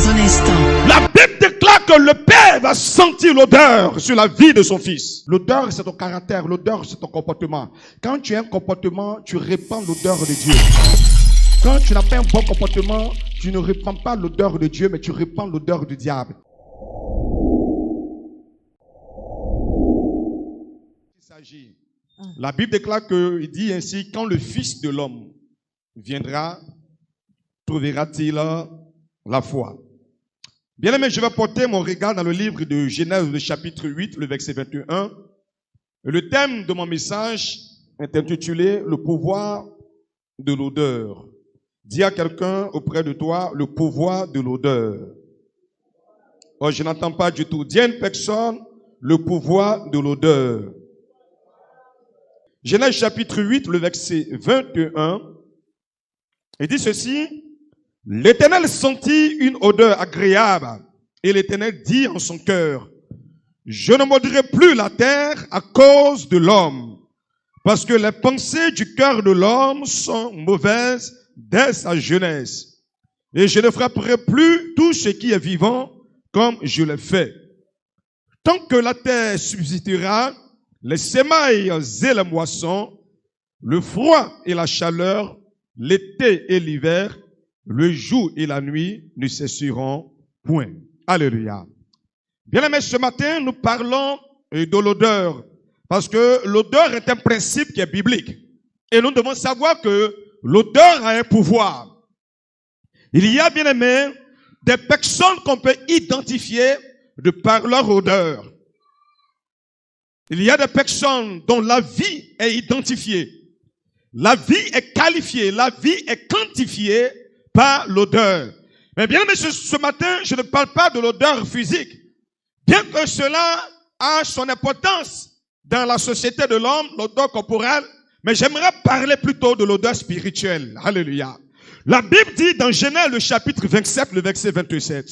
dans un instant. La Bible déclare que le Père va sentir l'odeur sur la vie de son Fils. L'odeur, c'est ton caractère. L'odeur, c'est ton comportement. Quand tu as un comportement, tu répands l'odeur de Dieu. Quand tu n'as pas un bon comportement, tu ne répands pas l'odeur de Dieu, mais tu répands l'odeur du diable. Il s'agit. La Bible déclare qu'il dit ainsi, quand le Fils de l'homme viendra, trouvera-t-il la foi? Bien aimé, je vais porter mon regard dans le livre de Genèse, le chapitre 8, le verset 21. Le thème de mon message est intitulé « Le pouvoir de l'odeur ». Dis à quelqu'un auprès de toi, le pouvoir de l'odeur. Oh, je n'entends pas du tout. Dis à une personne, le pouvoir de l'odeur. Genèse chapitre 8, le verset 21. Il dit ceci. L'Éternel sentit une odeur agréable. Et l'Éternel dit en son cœur, je ne maudrai plus la terre à cause de l'homme. Parce que les pensées du cœur de l'homme sont mauvaises dès sa jeunesse. Et je ne frapperai plus tout ce qui est vivant comme je l'ai fait. Tant que la terre subsistera, les semailles et les moissons, le froid et la chaleur, l'été et l'hiver, le jour et la nuit ne cesseront point. Alléluia. Bien aimés, ce matin, nous parlons de l'odeur. Parce que l'odeur est un principe qui est biblique. Et nous devons savoir que l'odeur a un pouvoir. Il y a, bien aimé, des personnes qu'on peut identifier de par leur odeur. Il y a des personnes dont la vie est identifiée. La vie est qualifiée, la vie est quantifiée par l'odeur. Mais bien aimé, ce matin, je ne parle pas de l'odeur physique. Bien que cela a son importance dans la société de l'homme, l'odeur corporelle, mais j'aimerais parler plutôt de l'odeur spirituelle. Alléluia. La Bible dit dans Genèse, le chapitre 27, le verset 27,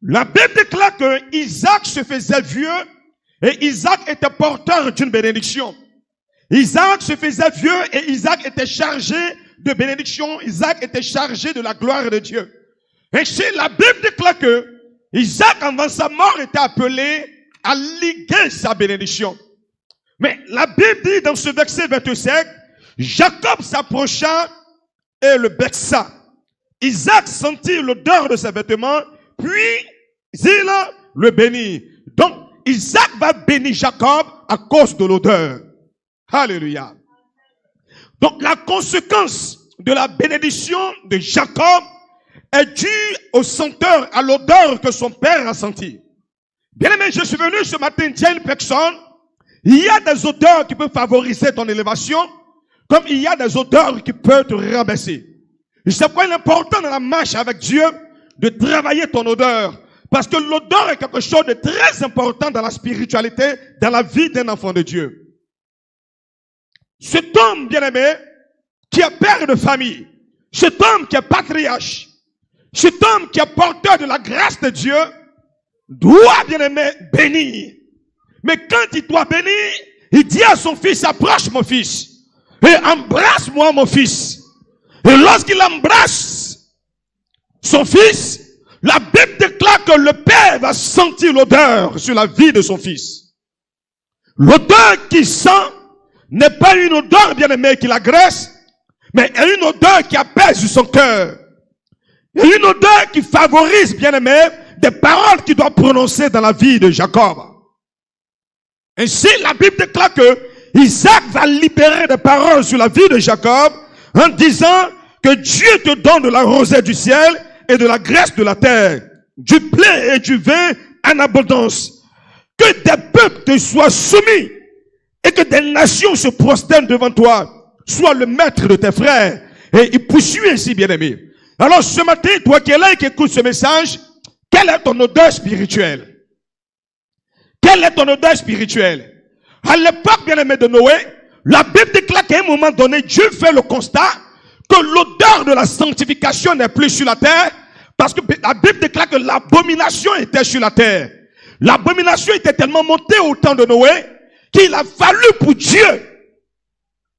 la Bible déclare que Isaac se faisait vieux et Isaac était porteur d'une bénédiction. Isaac se faisait vieux et Isaac était chargé de bénédiction. Isaac était chargé de la gloire de Dieu. Ainsi, la Bible déclare que Isaac, avant sa mort, était appelé à liguer sa bénédiction. Mais la Bible dit dans ce verset 27, Jacob s'approcha et le baisa. Isaac sentit l'odeur de ses vêtements, puis il le bénit. Donc, Isaac va bénir Jacob à cause de l'odeur. Alléluia. Donc, la conséquence de la bénédiction de Jacob est due au senteur, à l'odeur que son père a senti. Bien aimé, je suis venu ce matin dire à une personne, il y a des odeurs qui peuvent favoriser ton élévation, comme il y a des odeurs qui peuvent te rabaisser. C'est pourquoi il est important dans la marche avec Dieu de travailler ton odeur. Parce que l'odeur est quelque chose de très important dans la spiritualité, dans la vie d'un enfant de Dieu. Cet homme, bien aimé, qui est père de famille, cet homme qui est patriarche, cet homme qui est porteur de la grâce de Dieu, doit, bien aimé, bénir. Mais quand il doit bénir, il dit à son fils, approche mon fils, et embrasse-moi mon fils. Et lorsqu'il embrasse son fils, la Bible déclare que le père va sentir l'odeur sur la vie de son fils. L'odeur qu'il sent n'est pas une odeur, bien aimé, qui l'agresse, mais une odeur qui apaise son cœur. Et une odeur qui favorise, bien aimé, des paroles qu'il doit prononcer dans la vie de Jacob. Ainsi, la Bible déclare que Isaac va libérer des paroles sur la vie de Jacob en disant que Dieu te donne de la rosée du ciel et de la graisse de la terre, du blé et du vin en abondance. Que des peuples te soient soumis et que des nations se prosternent devant toi. Sois le maître de tes frères. Et il poursuit ainsi, bien-aimé. Alors ce matin, toi qui es là et qui écoute ce message, quelle est ton odeur spirituelle? Quelle est ton odeur spirituelle? À l'époque, bien-aimé, de Noé, la Bible déclare qu'à un moment donné, Dieu fait le constat que l'odeur de la sanctification n'est plus sur la terre, parce que la Bible déclare que l'abomination était sur la terre. L'abomination était tellement montée au temps de Noé qu'il a fallu pour Dieu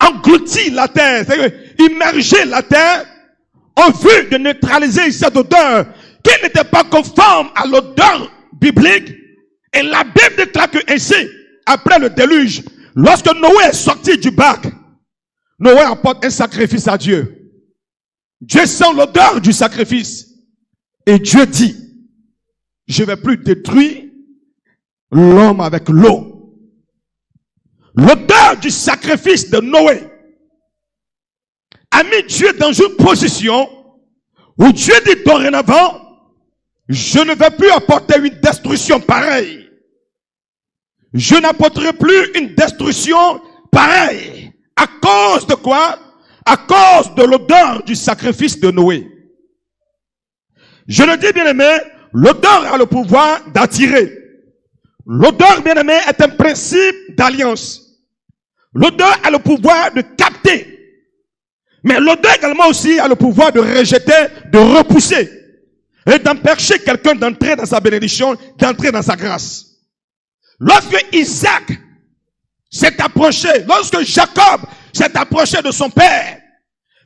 engloutir la terre, c'est-à-dire immerger la terre en vue de neutraliser cette odeur qui n'était pas conforme à l'odeur biblique. Et la Bible déclare que ainsi, après le déluge, lorsque Noé est sorti du bac, Noé apporte un sacrifice à Dieu. Dieu sent l'odeur du sacrifice. Et Dieu dit, je ne vais plus détruire l'homme avec l'eau. L'odeur du sacrifice de Noé a mis Dieu dans une position où Dieu dit dorénavant, je ne vais plus apporter une destruction pareille. Je n'apporterai plus une destruction pareille. À cause de quoi? À cause de l'odeur du sacrifice de Noé. Je le dis bien aimé, l'odeur a le pouvoir d'attirer. L'odeur, bien aimé, est un principe d'alliance. L'odeur a le pouvoir de capter. Mais l'odeur également aussi a le pouvoir de rejeter, de repousser. Et d'empêcher quelqu'un d'entrer dans sa bénédiction, d'entrer dans sa grâce. Lorsque Isaac s'est approché, lorsque Jacob s'est approché de son père,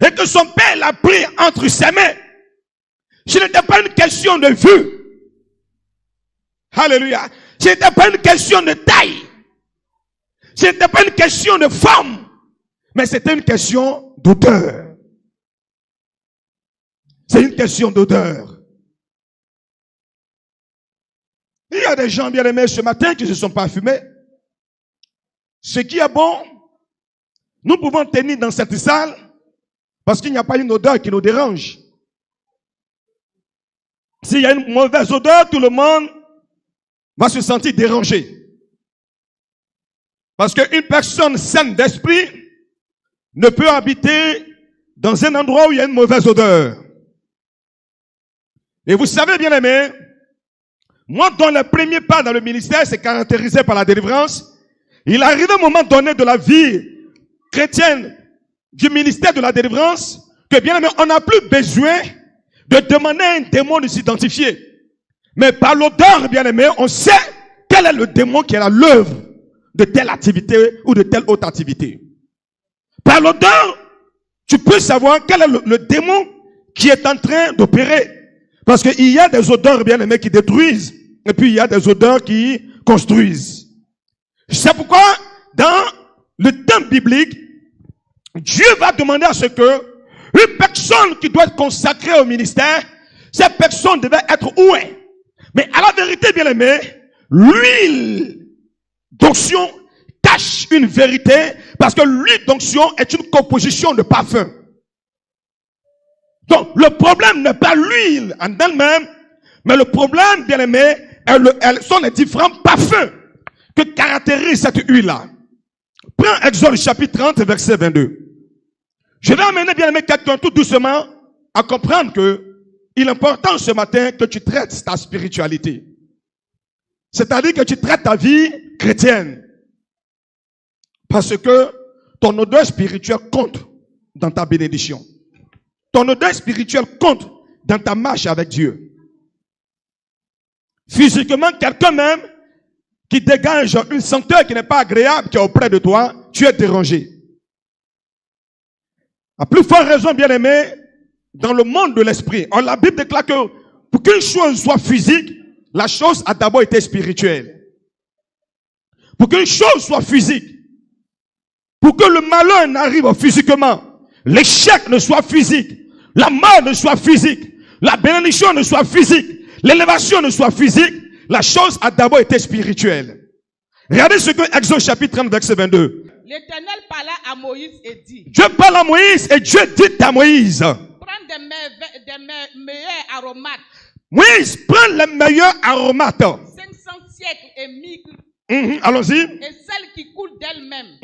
et que son père l'a pris entre ses mains, ce n'était pas une question de vue. Alléluia. Ce n'était pas une question de taille. Ce n'était pas une question de forme. Mais c'était une question d'odeur. C'est une question d'odeur. Il y a des gens bien aimés ce matin qui se sont parfumés. Ce qui est bon, nous pouvons tenir dans cette salle parce qu'il n'y a pas une odeur qui nous dérange. S'il y a une mauvaise odeur, tout le monde va se sentir dérangé. Parce qu'une personne saine d'esprit ne peut habiter dans un endroit où il y a une mauvaise odeur. Et vous savez bien aimé, moi dont le premier pas dans le ministère c'est caractérisé par la délivrance, il arrive un moment donné de la vie chrétienne du ministère de la délivrance que bien aimé, on n'a plus besoin de demander à un démon de s'identifier. Mais par l'odeur, bien aimé, on sait quel est le démon qui est à l'œuvre de telle activité ou de telle autre activité. Par l'odeur, tu peux savoir quel est le démon qui est en train d'opérer. Parce qu'il y a des odeurs, bien aimés, qui détruisent. Et puis il y a des odeurs qui construisent. C'est pourquoi, dans le temps biblique, Dieu va demander à ce que une personne qui doit être consacrée au ministère, cette personne devait être ouée. Mais à la vérité, bien aimé, l'huile d'onction cache une vérité parce que l'huile d'onction est une composition de parfum. Donc, le problème n'est pas l'huile en elle-même, mais le problème, bien aimé, sont les différents parfums que caractérise cette huile-là. Prends Exode chapitre 30, verset 22. Je vais amener, bien aimé, quelqu'un tout doucement à comprendre que il est important ce matin que tu traites ta spiritualité. C'est-à-dire que tu traites ta vie chrétienne. Parce que ton odeur spirituelle compte dans ta bénédiction. Ton odeur spirituelle compte dans ta marche avec Dieu. Physiquement, quelqu'un même qui dégage une senteur qui n'est pas agréable, qui est auprès de toi, tu es dérangé. À plus forte raison, bien aimé, dans le monde de l'esprit, la Bible déclare que pour qu'une chose soit physique, la chose a d'abord été spirituelle. Pour qu'une chose soit physique, pour que le malheur n'arrive physiquement, l'échec ne soit physique, la mort ne soit physique, la bénédiction ne soit physique, l'élévation ne soit physique, la chose a d'abord été spirituelle. Regardez ce que Exode chapitre 30, verset 22. L'Éternel parla à Moïse et dit. Dieu parle à Moïse et Dieu dit à Moïse. Prends des meilleurs aromates. Moïse, prends les meilleurs aromates. 500 siècles et myrrhe. Allons-y. Et celle qui coule d'elle-même.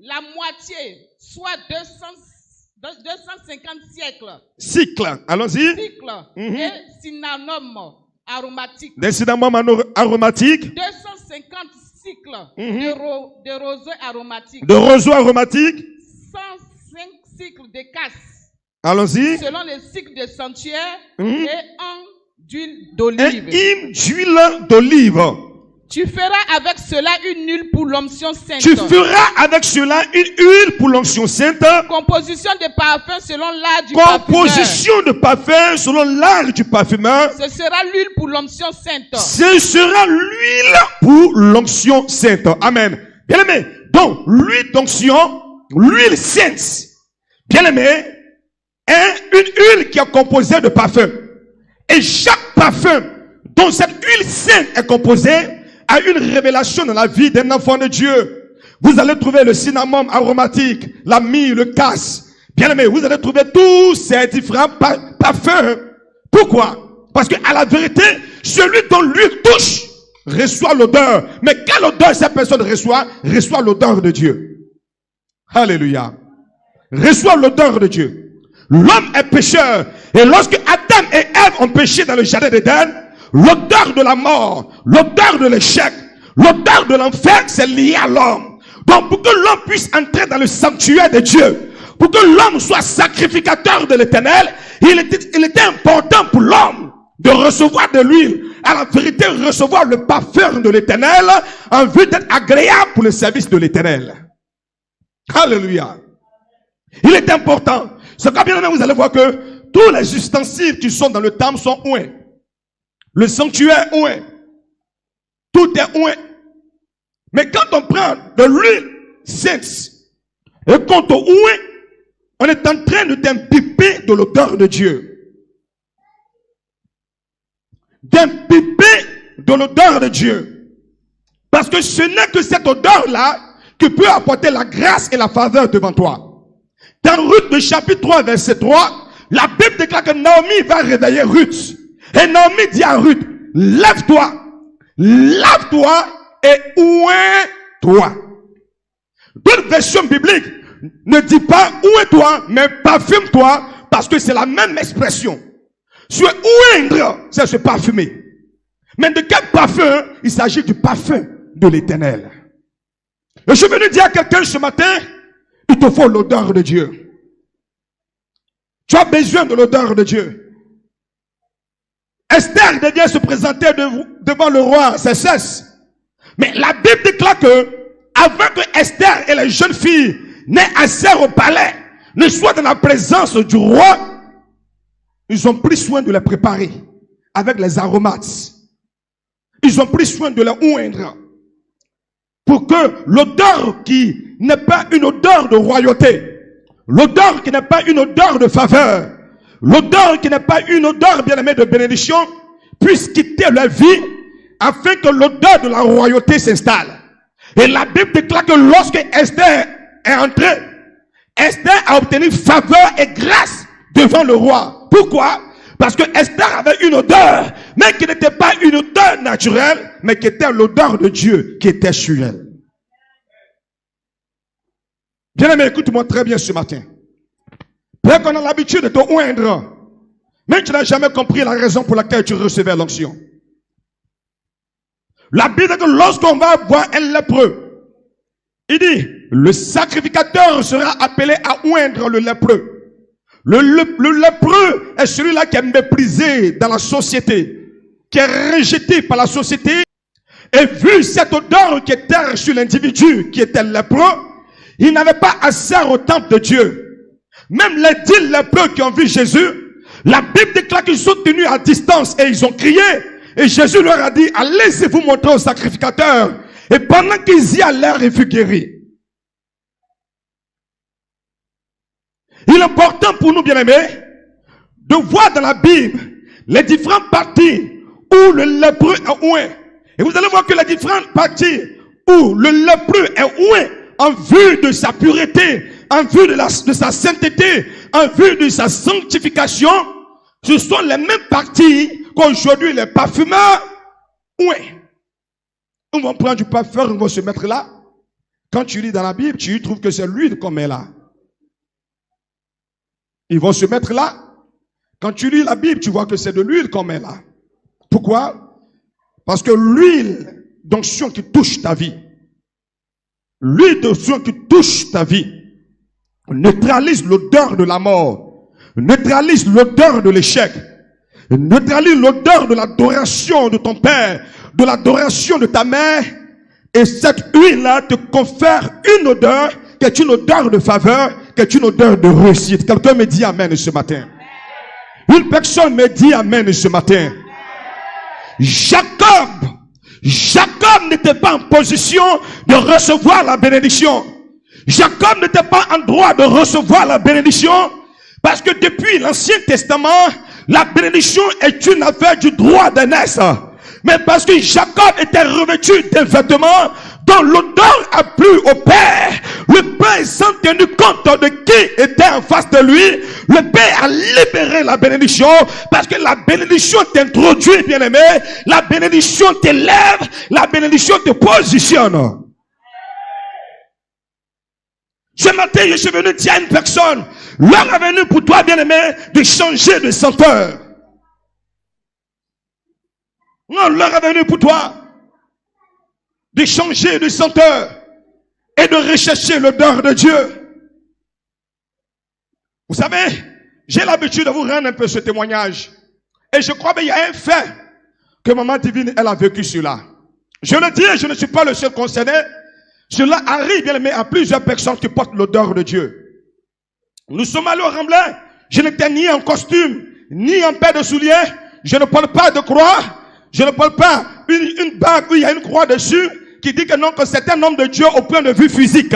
La moitié, soit 250 siècles. Cycles. Allons-y. Cycles. Et cinnamome aromatique. Des cinnamome aromatiques. 250 cycles de roseaux aromatiques. De roseaux aromatiques. 105 cycles de casses. Allons-y. Selon les cycles de sanctuaire et un d'huile d'olive. Un hymne d'huile d'olive. Tu feras avec cela une huile pour l'onction sainte. Tu feras avec cela une huile pour l'onction sainte. Composition de parfum selon l'art du parfumeur. Composition de parfum selon l'art du parfumeur. Ce sera l'huile pour l'onction sainte. Ce sera l'huile pour l'onction sainte. Amen. Bien-aimé, donc l'huile d'onction, l'huile sainte, bien-aimé, est une huile qui est composée de parfum. Et chaque parfum dont cette huile sainte est composée a une révélation dans la vie d'un enfant de Dieu. Vous allez trouver le cinnamome aromatique, la myrrhe, le cassis. Bien aimé, vous allez trouver tous ces différents parfums. Pourquoi? Parce que à la vérité, celui dont l'huile touche reçoit l'odeur. Mais quelle odeur cette personne reçoit? Reçoit l'odeur de Dieu. Alléluia. Reçoit l'odeur de Dieu. L'homme est pécheur. Et lorsque Adam et Ève ont péché dans le jardin d'Éden, l'odeur de la mort, l'odeur de l'échec, l'odeur de l'enfer, c'est lié à l'homme. Donc, pour que l'homme puisse entrer dans le sanctuaire de Dieu, pour que l'homme soit sacrificateur de l'Éternel, il était important pour l'homme de recevoir de l'huile. À la vérité, recevoir le parfum de l'Éternel en vue d'être agréable pour le service de l'Éternel. Alléluia. Il est important. C'est quand bien vous allez voir que tous les ustensiles qui sont dans le temple sont ouins. Le sanctuaire est ouin. Tout est ouin. Mais quand on prend de l'huile sainte et qu'on te ouin, on est en train de t'imbiber de l'odeur de Dieu. D'imbiber de l'odeur de Dieu. Parce que ce n'est que cette odeur-là qui peut apporter la grâce et la faveur devant toi. Dans Ruth, le chapitre 3, verset 3, la Bible déclare que Naomi va réveiller Ruth. Et Naomi dit à Ruth, lève-toi, lave-toi et ouin-toi. D'autres versions bibliques ne disent pas ouin-toi, mais parfume-toi, parce que c'est la même expression. Se oindre, c'est se parfumer. Mais de quel parfum? Il s'agit du parfum de l'Éternel. Et je suis venu dire à quelqu'un ce matin, il te faut l'odeur de Dieu. Tu as besoin de l'odeur de Dieu. Esther devait se présenter devant le roi Xerxès. Mais la Bible déclare que, avant que Esther et les jeunes filles n'aient assez au palais, ne soient dans la présence du roi, ils ont pris soin de les préparer avec les aromates. Ils ont pris soin de les oindre. Pour que l'odeur qui n'est pas une odeur de royauté, l'odeur qui n'est pas une odeur de faveur, l'odeur qui n'est pas une odeur bien-aimée de bénédiction, puisse quitter leur vie afin que l'odeur de la royauté s'installe. Et la Bible déclare que lorsque Esther est entrée, Esther a obtenu faveur et grâce devant le roi. Pourquoi? Parce que Esther avait une odeur, mais qui n'était pas une odeur naturelle, mais qui était l'odeur de Dieu qui était sur elle. Bien-aimé, écoute-moi très bien ce matin. Peut-être qu'on a l'habitude de te oindre, mais tu n'as jamais compris la raison pour laquelle tu recevais l'onction. La Bible dit que lorsqu'on va voir un lépreux, il dit, le sacrificateur sera appelé à oindre le lépreux. Le lépreux est celui-là qui est méprisé dans la société, qui est rejeté par la société. Et vu cette odeur qui était sur l'individu qui était lépreux, il n'avait pas accès au temple de Dieu. Même les 10 lépreux qui ont vu Jésus, la Bible déclare qu'ils sont tenus à distance et ils ont crié. Et Jésus leur a dit, allez vous montrer au sacrificateur. Et pendant qu'ils y allèrent, ils furent guéris. Il est important pour nous, bien-aimés, de voir dans la Bible les différentes parties où le lépreux est oint. Et vous allez voir que les différentes parties où le lépreux est oint en vue de sa pureté, en vue de sa sainteté, en vue de sa sanctification, ce sont les mêmes parties qu'aujourd'hui les parfumeurs oint. Ils vont prendre du parfum, ils vont se mettre là. Quand tu lis dans la Bible, tu trouves que c'est l'huile qu'on met là. Ils vont se mettre là. Quand tu lis la Bible, tu vois que c'est de l'huile qu'on met là. Pourquoi? Parce que l'huile d'onction qui touche ta vie, l'huile d'onction qui touche ta vie, neutralise l'odeur de la mort, neutralise l'odeur de l'échec, neutralise l'odeur de l'adoration de ton père, de l'adoration de ta mère, et cette huile-là te confère une odeur qui est une odeur de faveur, qui est une odeur de réussite. Quelqu'un me dit amen ce matin. Une personne me dit amen ce matin. Jacob n'était pas en position de recevoir la bénédiction. Jacob n'était pas en droit de recevoir la bénédiction parce que depuis l'Ancien Testament, la bénédiction est une affaire du droit d'aînesse. Mais parce que Jacob était revêtu d'un vêtement dont l'odeur a plu au Père, le Père s'en tenu compte de qui était en face de lui. Le Père a libéré la bénédiction parce que la bénédiction t'introduit, bien-aimé. La bénédiction t'élève, la bénédiction te positionne. Ce matin, je suis venu dire à une personne, l'heure est venue pour toi, bien-aimé, de changer de senteur. Non, l'heure est venue pour toi de changer de senteur et de rechercher l'odeur de Dieu. Vous savez, j'ai l'habitude de vous rendre un peu ce témoignage. Et je crois qu'il y a un fait que Maman Divine, elle a vécu sur là. Je le dis, je ne suis pas le seul concerné. Cela arrive, bien aimé, à plusieurs personnes qui portent l'odeur de Dieu. Nous sommes allés au Remblai. Je n'étais ni en costume, ni en paire de souliers. Je ne porte pas de croix. Je ne porte pas une bague où il y a une croix dessus qui dit que non, que c'est un homme de Dieu au point de vue physique.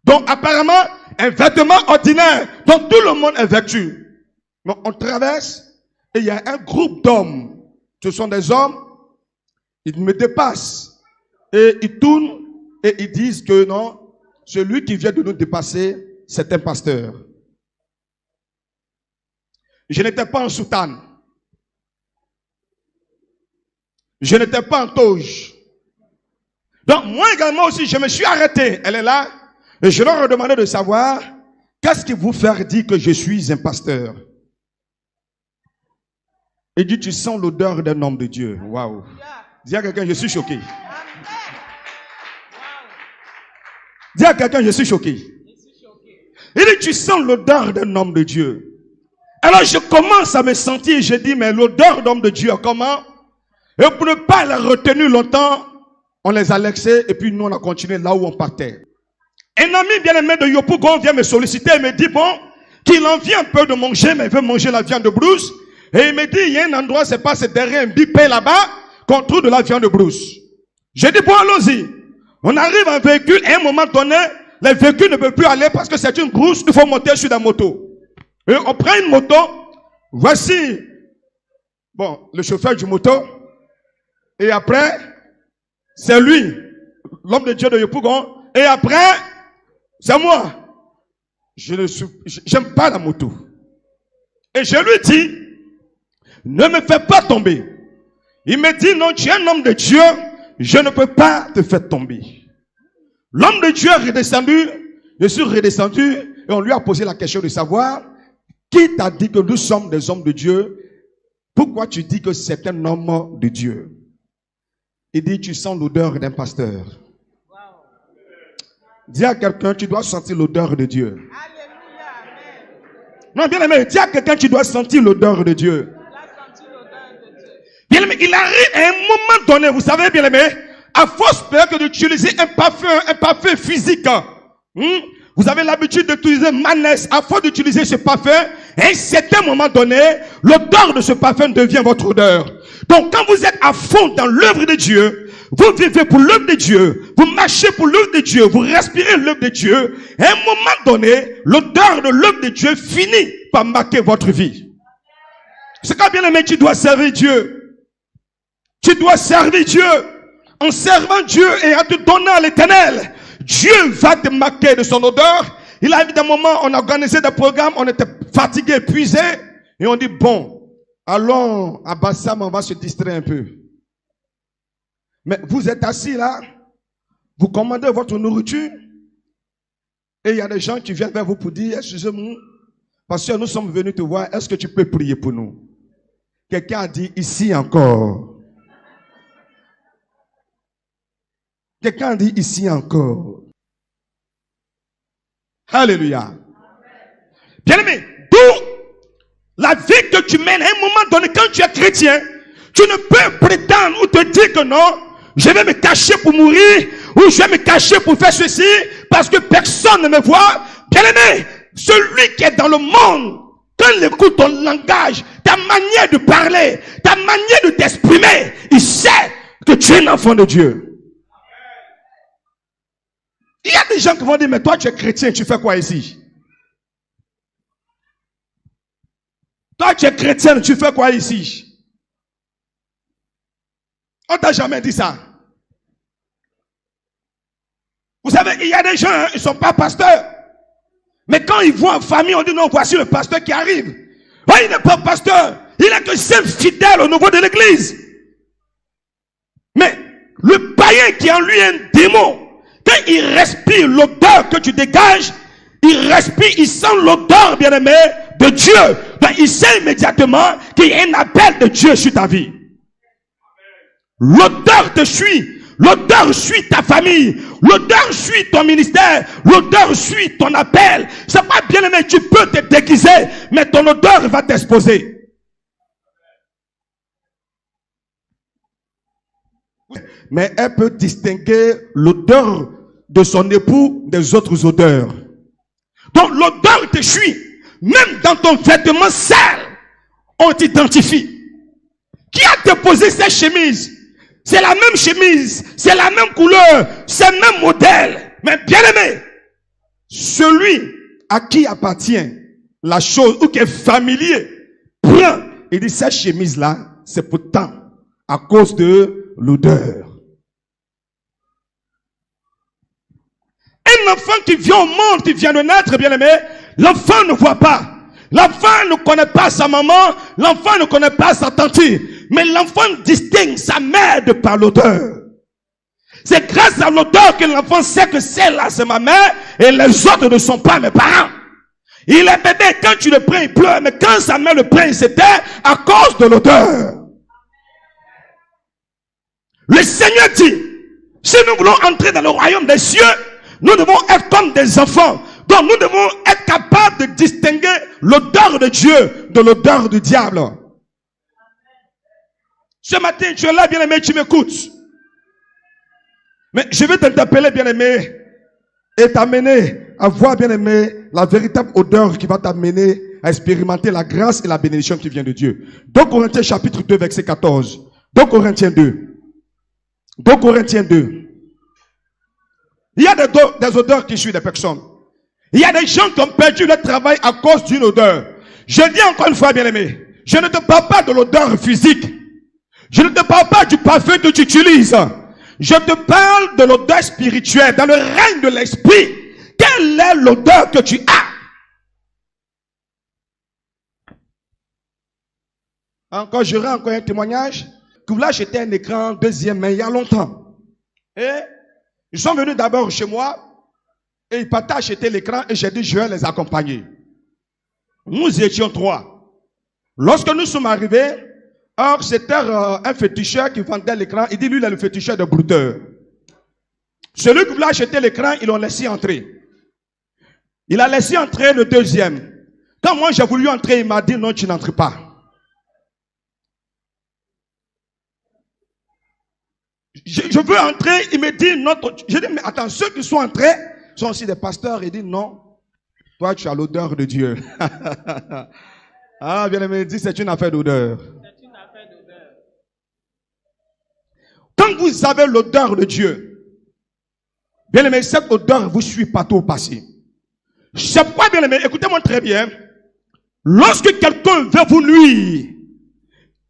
Donc apparemment, un vêtement ordinaire dont tout le monde est vêtu. Mais on traverse et il y a un groupe d'hommes. Ce sont des hommes, ils me dépassent et ils tournent et ils disent que non, celui qui vient de nous dépasser, c'est un pasteur. Je n'étais pas en soutane. Je n'étais pas en toge. Donc moi également aussi, je me suis arrêté. Elle est là. Et je leur ai demandé de savoir, qu'est-ce qui vous fait dire que je suis un pasteur? Il dit, tu sens l'odeur d'un homme de Dieu. Waouh. Dis à quelqu'un, je suis choqué. Dis à quelqu'un, je suis choqué. Il dit, tu sens l'odeur d'un homme de Dieu. Alors je commence à me sentir, je dis, mais l'odeur d'homme de Dieu, comment? Et pour ne pas les retenir longtemps, on les a laissés et puis nous on a continué là où on partait. Un ami bien-aimé de Yopougon vient me solliciter et me dit, bon, qu'il en vient un peu de manger, mais il veut manger la viande de brousse. Et il me dit, il y a un endroit, c'est pas, c'est derrière un bipé là-bas, qu'on trouve de la viande de brousse. J'ai dit, bon, allons-y. On arrive en véhicule et à un moment donné, les véhicules ne peuvent plus aller parce que c'est une brousse, il faut monter sur la moto. Et on prend une moto, voici, bon, le chauffeur du moto, et après, c'est lui, l'homme de Dieu de Yopougon, et après, c'est moi. J'aime pas la moto. Et je lui dis, ne me fais pas tomber. Il me dit, non, tu es un homme de Dieu, je ne peux pas te faire tomber. L'homme de Dieu est redescendu, je suis redescendu, et on lui a posé la question de savoir, qui t'a dit que nous sommes des hommes de Dieu? Pourquoi tu dis que c'est un homme de Dieu? Il dit, tu sens l'odeur d'un pasteur. Dis à quelqu'un, tu dois sentir l'odeur de Dieu. Alléluia, amen. Non, bien aimé, dis à quelqu'un, tu dois sentir l'odeur de Dieu. Bien aimé, il arrive à un moment donné, vous savez, bien aimé, à force peut-être d'utiliser un parfum physique. Vous avez l'habitude d'utiliser Manès. À force d'utiliser ce parfum, à un certain moment donné, l'odeur de ce parfum devient votre odeur. Donc, quand vous êtes à fond dans l'œuvre de Dieu, vous vivez pour l'œuvre de Dieu, vous marchez pour l'œuvre de Dieu, vous respirez l'œuvre de Dieu, à un moment donné, l'odeur de l'œuvre de Dieu finit par marquer votre vie. C'est quand bien aimé, tu dois servir Dieu. Tu dois servir Dieu. En servant Dieu et en te donnant à l'Éternel, Dieu va te marquer de son odeur. Il arrive d'un moment, on a organisé des programmes, on était fatigué, épuisé, et on dit, bon, allons à Bassam, on va se distraire un peu. Mais vous êtes assis là, vous commandez votre nourriture, et il y a des gens qui viennent vers vous pour dire, excusez-moi, parce que nous sommes venus te voir, est-ce que tu peux prier pour nous? Quelqu'un a dit, ici encore. Quelqu'un a dit, ici encore. Alléluia. Bien aimé, d'où La vie que tu mènes, à un moment donné, quand tu es chrétien, tu ne peux prétendre ou te dire que non, je vais me cacher pour mourir, ou je vais me cacher pour faire ceci, parce que personne ne me voit. Bien-aimé, celui qui est dans le monde, quand il écoute ton langage, ta manière de parler, ta manière de t'exprimer, il sait que tu es un enfant de Dieu. Il y a des gens qui vont dire, mais toi tu es chrétien, tu fais quoi ici? Toi tu es chrétien, tu fais quoi ici? On t'a jamais dit ça. Vous savez, il y a des gens, ils ne sont pas pasteurs. Mais quand ils voient en famille, on dit non, voici le pasteur qui arrive. Oh, il n'est pas pasteur. Il n'est que seul fidèle au niveau de l'église. Mais le païen qui en lui est un démon, quand il respire l'odeur que tu dégages, il respire, il sent l'odeur, bien-aimé, de Dieu. Donc il sait immédiatement qu'il y a un appel de Dieu sur ta vie. L'odeur te suit. L'odeur suit ta famille. L'odeur suit ton ministère. L'odeur suit ton appel. C'est pas bien aimé, tu peux te déguiser, mais ton odeur va t'exposer. Mais elle peut distinguer l'odeur de son époux des autres odeurs. Donc l'odeur te suit. Même dans ton vêtement sale, on t'identifie. Qui a déposé cette chemise? C'est la même chemise, c'est la même couleur, c'est le même modèle. Mais bien aimé, celui à qui appartient la chose ou qui est familier, prend et dit cette chemise-là, c'est pourtant à cause de l'odeur. Un enfant qui vient au monde, qui vient de naître, bien aimé, l'enfant ne voit pas. L'enfant ne connaît pas sa maman, l'enfant ne connaît pas sa tante. Mais l'enfant distingue sa mère de par l'odeur. C'est grâce à l'odeur que l'enfant sait que celle-là c'est ma mère et les autres ne sont pas mes parents. Il est bébé, quand tu le prends, il pleure, mais quand sa mère le prend, il s'éteint à cause de l'odeur. Le Seigneur dit, si nous voulons entrer dans le royaume des cieux, nous devons être comme des enfants. Donc nous devons être capables de distinguer l'odeur de Dieu de l'odeur du diable. Ce matin, tu es là, bien-aimé, tu m'écoutes. Mais je vais t'interpeller, bien-aimé, et t'amener à voir, bien-aimé, la véritable odeur qui va t'amener à expérimenter la grâce et la bénédiction qui vient de Dieu. 2 Corinthiens chapitre 2, verset 14. 2 Corinthiens 2. 2 Corinthiens 2. Il y a des odeurs qui suivent des personnes. Il y a des gens qui ont perdu leur travail à cause d'une odeur. Je dis encore une fois, bien-aimé, je ne te parle pas de l'odeur physique. Je ne te parle pas du parfum que tu utilises. Je te parle de l'odeur spirituelle, dans le règne de l'esprit. Quelle est l'odeur que tu as? Encore, j'aurai encore un témoignage. Que là, j'étais un écran deuxième main il y a longtemps. Et ils sont venus d'abord chez moi. Et ils partaient acheter l'écran et j'ai dit je vais les accompagner. Nous étions 3. Lorsque nous sommes arrivés, or c'était un féticheur qui vendait l'écran. Il dit lui il est le féticheur de brouteur. Celui qui voulait acheter l'écran, ils l'ont laissé entrer. Il a laissé entrer le deuxième. Quand moi j'ai voulu entrer, il m'a dit non tu n'entres pas. Je veux entrer, il me dit non. Je dis mais attends, ceux qui sont entrés sont aussi des pasteurs. Il dit non, toi tu as l'odeur de Dieu. Ah bien aimé, il dit c'est une affaire d'odeur. C'est une affaire d'odeur. Quand vous avez l'odeur de Dieu, bien aimé, cette odeur vous suit partout au passé. C'est pourquoi bien aimé, écoutez-moi très bien. Lorsque quelqu'un veut vous nuire,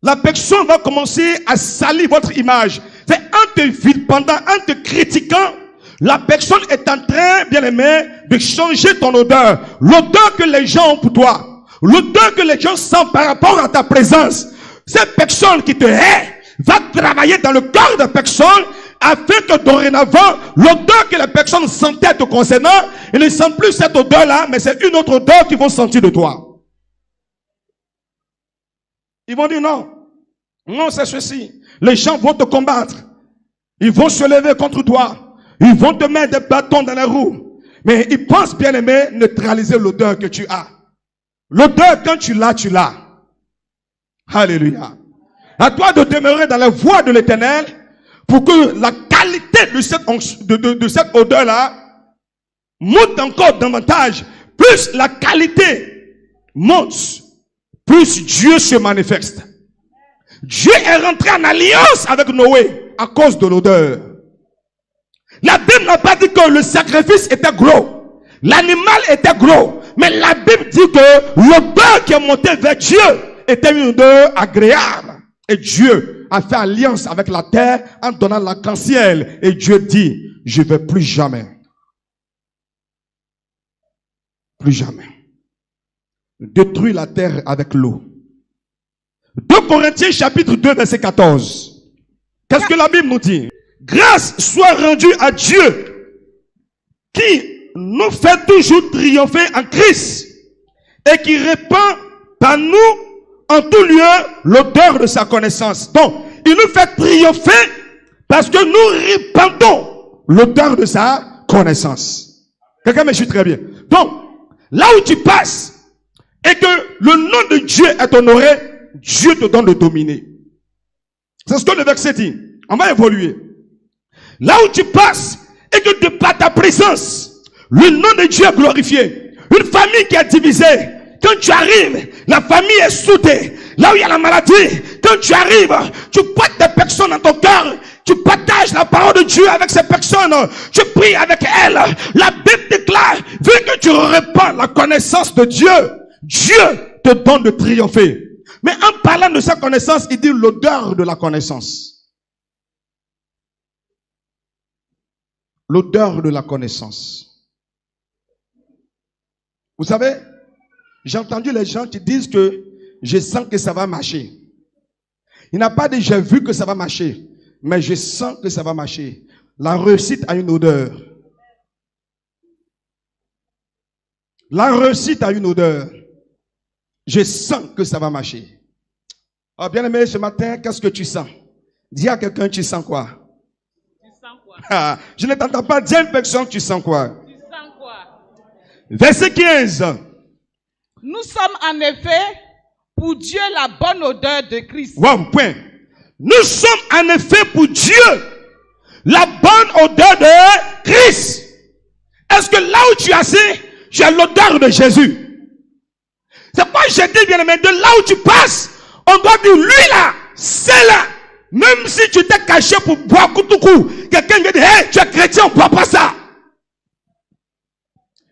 la personne va commencer à salir votre image. C'est en te vilipendant, en te critiquant, la personne est en train, bien aimé, de changer ton odeur. L'odeur que les gens ont pour toi. L'odeur que les gens sentent par rapport à ta présence. Cette personne qui te hait va travailler dans le cœur de la personne afin que dorénavant, l'odeur que la personne sentait te concernant, il ne sent plus cette odeur-là, mais c'est une autre odeur qu'ils vont sentir de toi. Ils vont dire non. Non, c'est ceci. Les gens vont te combattre. Ils vont se lever contre toi. Ils vont te mettre des bâtons dans la roue. Mais ils pensent bien aimer neutraliser l'odeur que tu as. L'odeur, quand tu l'as, tu l'as. Alléluia. À toi de demeurer dans la voie de l'Éternel pour que la qualité de cette odeur-là monte encore davantage. Plus la qualité monte, plus Dieu se manifeste. Dieu est rentré en alliance avec Noé à cause de l'odeur. La Bible n'a pas dit que le sacrifice était gros. L'animal était gros. Mais la Bible dit que l'odeur qui est montée vers Dieu était une odeur agréable. Et Dieu a fait alliance avec la terre en donnant l'arc-en-ciel. Et Dieu dit, je ne vais plus jamais détruire la terre avec l'eau. 2 Corinthiens chapitre 2 verset 14. Qu'est-ce que la Bible nous dit? Grâce soit rendue à Dieu qui nous fait toujours triompher en Christ et qui répand par nous en tout lieu l'odeur de sa connaissance. Donc, il nous fait triompher parce que nous répandons l'odeur de sa connaissance. Quelqu'un me suit très bien. Donc, là où tu passes et que le nom de Dieu est honoré, Dieu te donne de dominer. C'est ce que le verset dit. On va évoluer. Là où tu passes et que de par ta présence, le nom de Dieu est glorifié. Une famille qui est divisée, quand tu arrives, la famille est soudée. Là où il y a la maladie, quand tu arrives, tu portes des personnes dans ton cœur, tu partages la parole de Dieu avec ces personnes, tu pries avec elles. La Bible déclare, vu que tu répands la connaissance de Dieu, Dieu te donne de triompher. Mais en parlant de sa connaissance, il dit l'odeur de la connaissance. L'odeur de la connaissance. Vous savez, j'ai entendu les gens qui disent que je sens que ça va marcher. Il n'a pas dit j'ai vu que ça va marcher, mais je sens que ça va marcher. La réussite a une odeur. La réussite a une odeur. Je sens que ça va marcher. Oh, bien aimé, ce matin, qu'est-ce que tu sens? Dis à quelqu'un, tu sens quoi? Tu sens quoi? Ah, je ne t'entends pas. Dis à une personne, tu sens quoi? Tu sens quoi? Verset 15. Nous sommes en effet pour Dieu la bonne odeur de Christ. Wow, point. Nous sommes en effet pour Dieu la bonne odeur de Christ. Est-ce que là où tu es assis, tu as l'odeur de Jésus? C'est pourquoi j'ai dit, bien aimé, de là où tu passes, on doit dire, lui là, c'est là. Même si tu t'es caché pour boire koutoukou, quelqu'un vient dire, hey, tu es chrétien, on ne boit pas ça.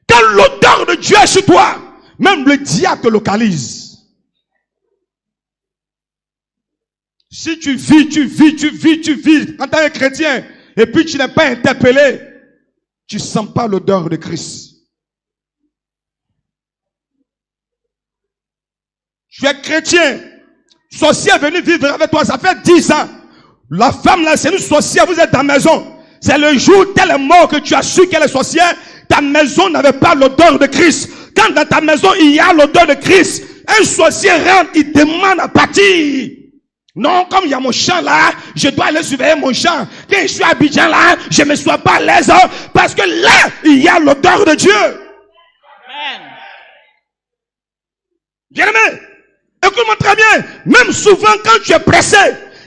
Quand l'odeur de Dieu est chez toi, même le diable te localise. Si tu vis en tant que chrétien, et puis tu n'es pas interpellé, tu ne sens pas l'odeur de Christ. Tu es chrétien, sorcier est venu vivre avec toi, ça fait 10 ans. La femme là, c'est une sorcière, vous êtes dans la maison. C'est le jour où elle est morte que tu as su qu'elle est sorcière. Ta maison n'avait pas l'odeur de Christ. Quand dans ta maison il y a l'odeur de Christ, un sorcier rentre, il demande à partir. Non, comme il y a mon champ là, je dois aller surveiller mon champ. Quand je suis à Abidjan là, je ne me sois pas à l'aise parce que là, il y a l'odeur de Dieu. Amen. Bien aimé, écoute-moi très bien. Même souvent quand tu es pressé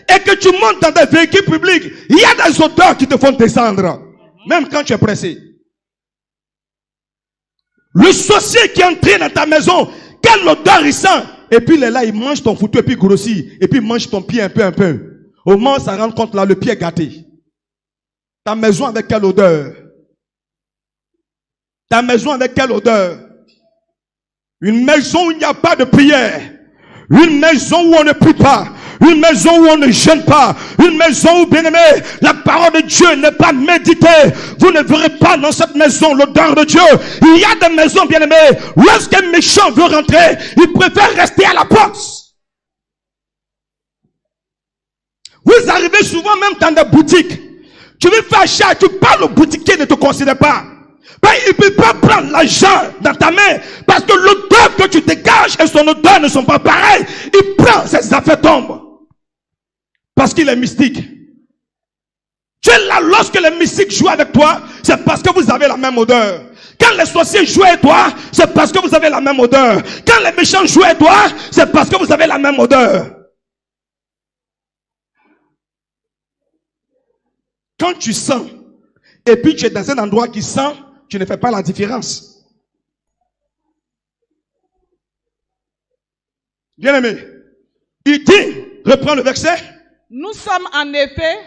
et que tu montes dans des véhicules publics, il y a des odeurs qui te font descendre. Même quand tu es pressé. Le sorcier qui est entré dans ta maison, quelle odeur il sent? Et puis il est là, il mange ton foutu et puis il grossit. Et puis il mange ton pied un peu. Au moment où ça rend compte là, le pied est gâté. Ta maison avec quelle odeur? Ta maison avec quelle odeur? Une maison où il n'y a pas de prière. Une maison où on ne prie pas. Une maison où on ne jeûne pas. Une maison où, bien aimé, la parole de Dieu n'est pas méditée. Vous ne verrez pas dans cette maison l'odeur de Dieu. Il y a des maisons, bien aimées, lorsqu'un méchant veut rentrer, il préfère rester à la porte. Vous arrivez souvent même dans des boutiques. Tu veux faire achat, tu parles au boutiquier, ne te considère pas. Ben, il ne peut pas prendre l'argent dans ta main parce que l'odeur que tu dégages et son odeur ne sont pas pareilles. Il prend, ses affaires tombent. Parce qu'il est mystique. Tu Tu es là lorsque les mystiques jouent avec toi, c'est parce que vous avez la même odeur. Quand les sorciers jouent avec toi, c'est parce que vous avez la même odeur. Quand les méchants jouent avec toi, c'est parce que vous avez la même odeur. Quand tu sens, et puis tu es dans un endroit qui sent, tu ne fais pas la différence. Bien aimé, il dit, reprends le verset. Nous sommes en effet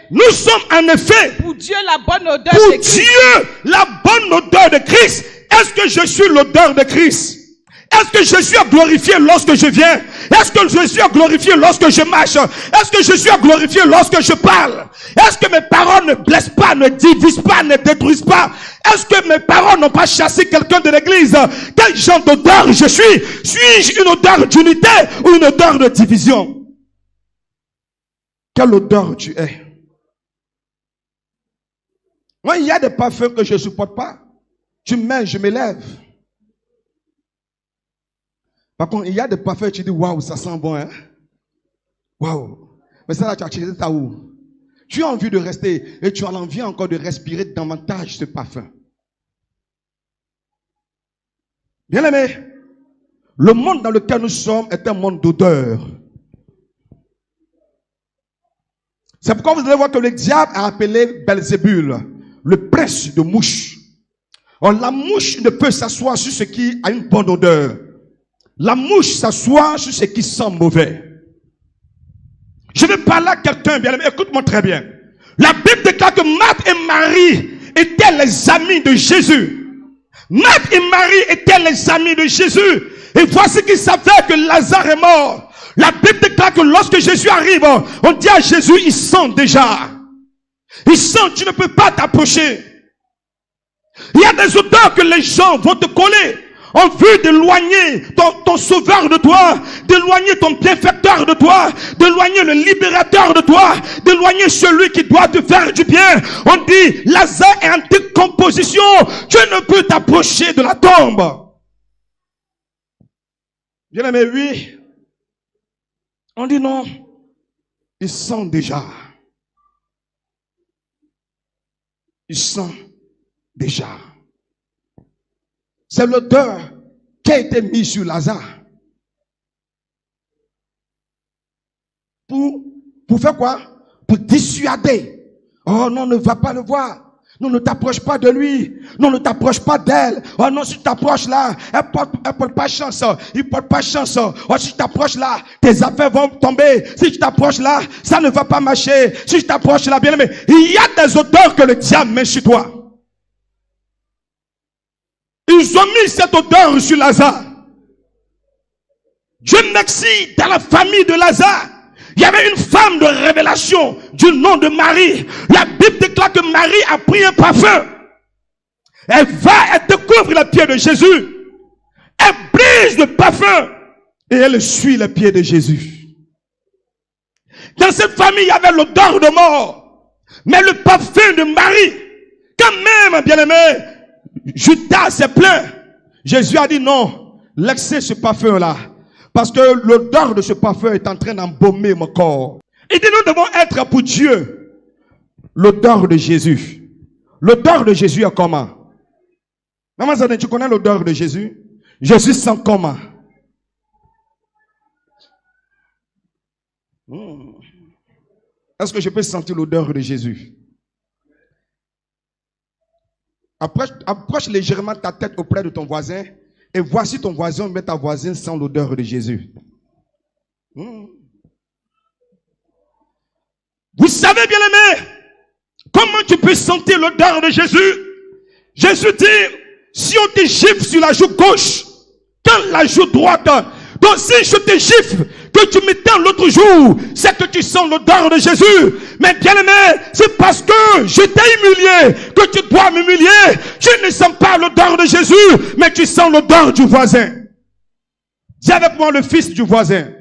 Pour Dieu la bonne odeur pour de Christ. Dieu la bonne odeur de Christ. Est-ce que je suis l'odeur de Christ? Est-ce que je suis à glorifier lorsque je viens? Est-ce que je suis à glorifier lorsque je marche? Est-ce que je suis à glorifier lorsque je parle? Est-ce que mes paroles ne blessent pas, ne divisent pas, ne détruisent pas? Est-ce que mes paroles n'ont pas chassé quelqu'un de l'église? Quel genre d'odeur je suis? Suis-je une odeur d'unité ou une odeur de division? Quelle odeur tu es? Moi, il y a des parfums que je ne supporte pas. Tu mets, je m'élève. Par contre, il y a des parfums, tu dis, waouh, ça sent bon, hein? Waouh. Mais ça là, tu as acheté ça où? Tu as envie de rester et tu as envie encore de respirer davantage ce parfum. Bien aimé, le monde dans lequel nous sommes est un monde d'odeur. C'est pourquoi vous allez voir que le diable a appelé Belzébul le prince de mouches. Or, la mouche ne peut s'asseoir sur ce qui a une bonne odeur. La mouche s'assoit sur ce qui sent mauvais. Je vais parler à quelqu'un, bien aimé, écoute-moi très bien. La Bible déclare que Marthe et Marie étaient les amis de Jésus. Marthe et Marie étaient les amis de Jésus. Et voici qu'il savait que Lazare est mort. La Bible déclare que lorsque Jésus arrive, on dit à Jésus, il sent déjà. Il sent, tu ne peux pas t'approcher. Il y a des odeurs que les gens vont te coller en vue d'éloigner ton sauveur de toi, d'éloigner ton bienfaiteur de toi, d'éloigner le libérateur de toi, d'éloigner celui qui doit te faire du bien. On dit, Lazare est en décomposition. Tu ne peux t'approcher de la tombe. Bien aimé, oui. On dit non. Il sent déjà. Il sent déjà. C'est l'odeur qui a été mise sur Lazare. Pour faire quoi? Pour dissuader. Oh non, ne va pas le voir. Non, ne t'approche pas de lui. Non, ne t'approche pas d'elle. Oh non, si tu t'approches là, elle porte pas chance. Il porte pas chance. Oh, si tu t'approches là, tes affaires vont tomber. Si tu t'approches là, ça ne va pas marcher. Si tu t'approches là, bien aimé, il y a des odeurs que le diable met sur toi. Ils ont mis cette odeur sur Lazare. Dieu merci, dans la famille de Lazare, il y avait une femme de révélation du nom de Marie. La Bible déclare que Marie a pris un parfum. Elle va, elle découvre les pieds de Jésus. Elle brise le parfum et elle suit les pieds de Jésus. Dans cette famille, il y avait l'odeur de mort. Mais le parfum de Marie, quand même, bien aimé, Judas s'est plaint. Jésus a dit non, laissez ce parfum-là. Parce que l'odeur de ce parfum est en train d'embaumer mon corps. Il dit nous devons être pour Dieu l'odeur de Jésus. L'odeur de Jésus est comment? Maman Zane, tu connais l'odeur de Jésus? Jésus sent comment? Est-ce que je peux sentir l'odeur de Jésus? Approche légèrement ta tête auprès de ton voisin et voici ton voisin, mais ta voisine sent l'odeur de Jésus. Vous savez bien aimé, comment tu peux sentir l'odeur de Jésus? Jésus dit, si on te gifle sur la joue gauche, quand la joue droite, donc si je te gifle, que tu m'éteins l'autre jour, c'est que tu sens l'odeur de Jésus. Mais bien aimé, c'est parce que je t'ai humilié que tu dois m'humilier. Tu ne sens pas l'odeur de Jésus, mais tu sens l'odeur du voisin. Dis avec moi le fils du voisin.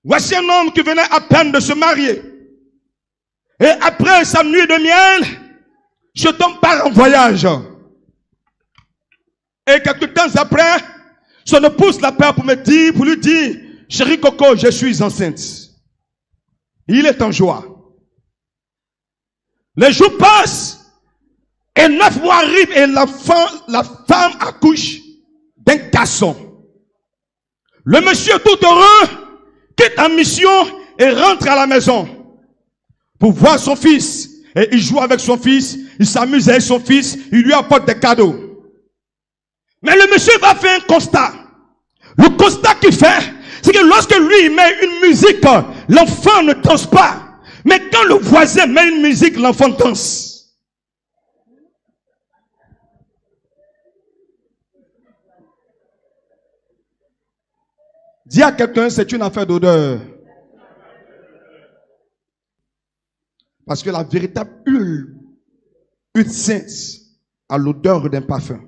Voici un homme qui venait à peine de se marier. Et après sa nuit de miel, je tombe part en voyage. Et quelques temps après, son épouse l'appelle pour lui dire, chérie Coco, je suis enceinte. Il est en joie. Les jours passent et 9 mois arrivent et la femme accouche d'un garçon. Le monsieur tout heureux quitte en mission et rentre à la maison pour voir son fils. Et il joue avec son fils, il s'amuse avec son fils, il lui apporte des cadeaux. Mais le monsieur va faire un constat. Le constat qu'il fait, c'est que lorsque lui il met une musique, l'enfant ne danse pas. Mais quand le voisin met une musique, l'enfant danse. Dis à quelqu'un, c'est une affaire d'odeur. Parce que la véritable huile sainte a l'odeur d'un parfum.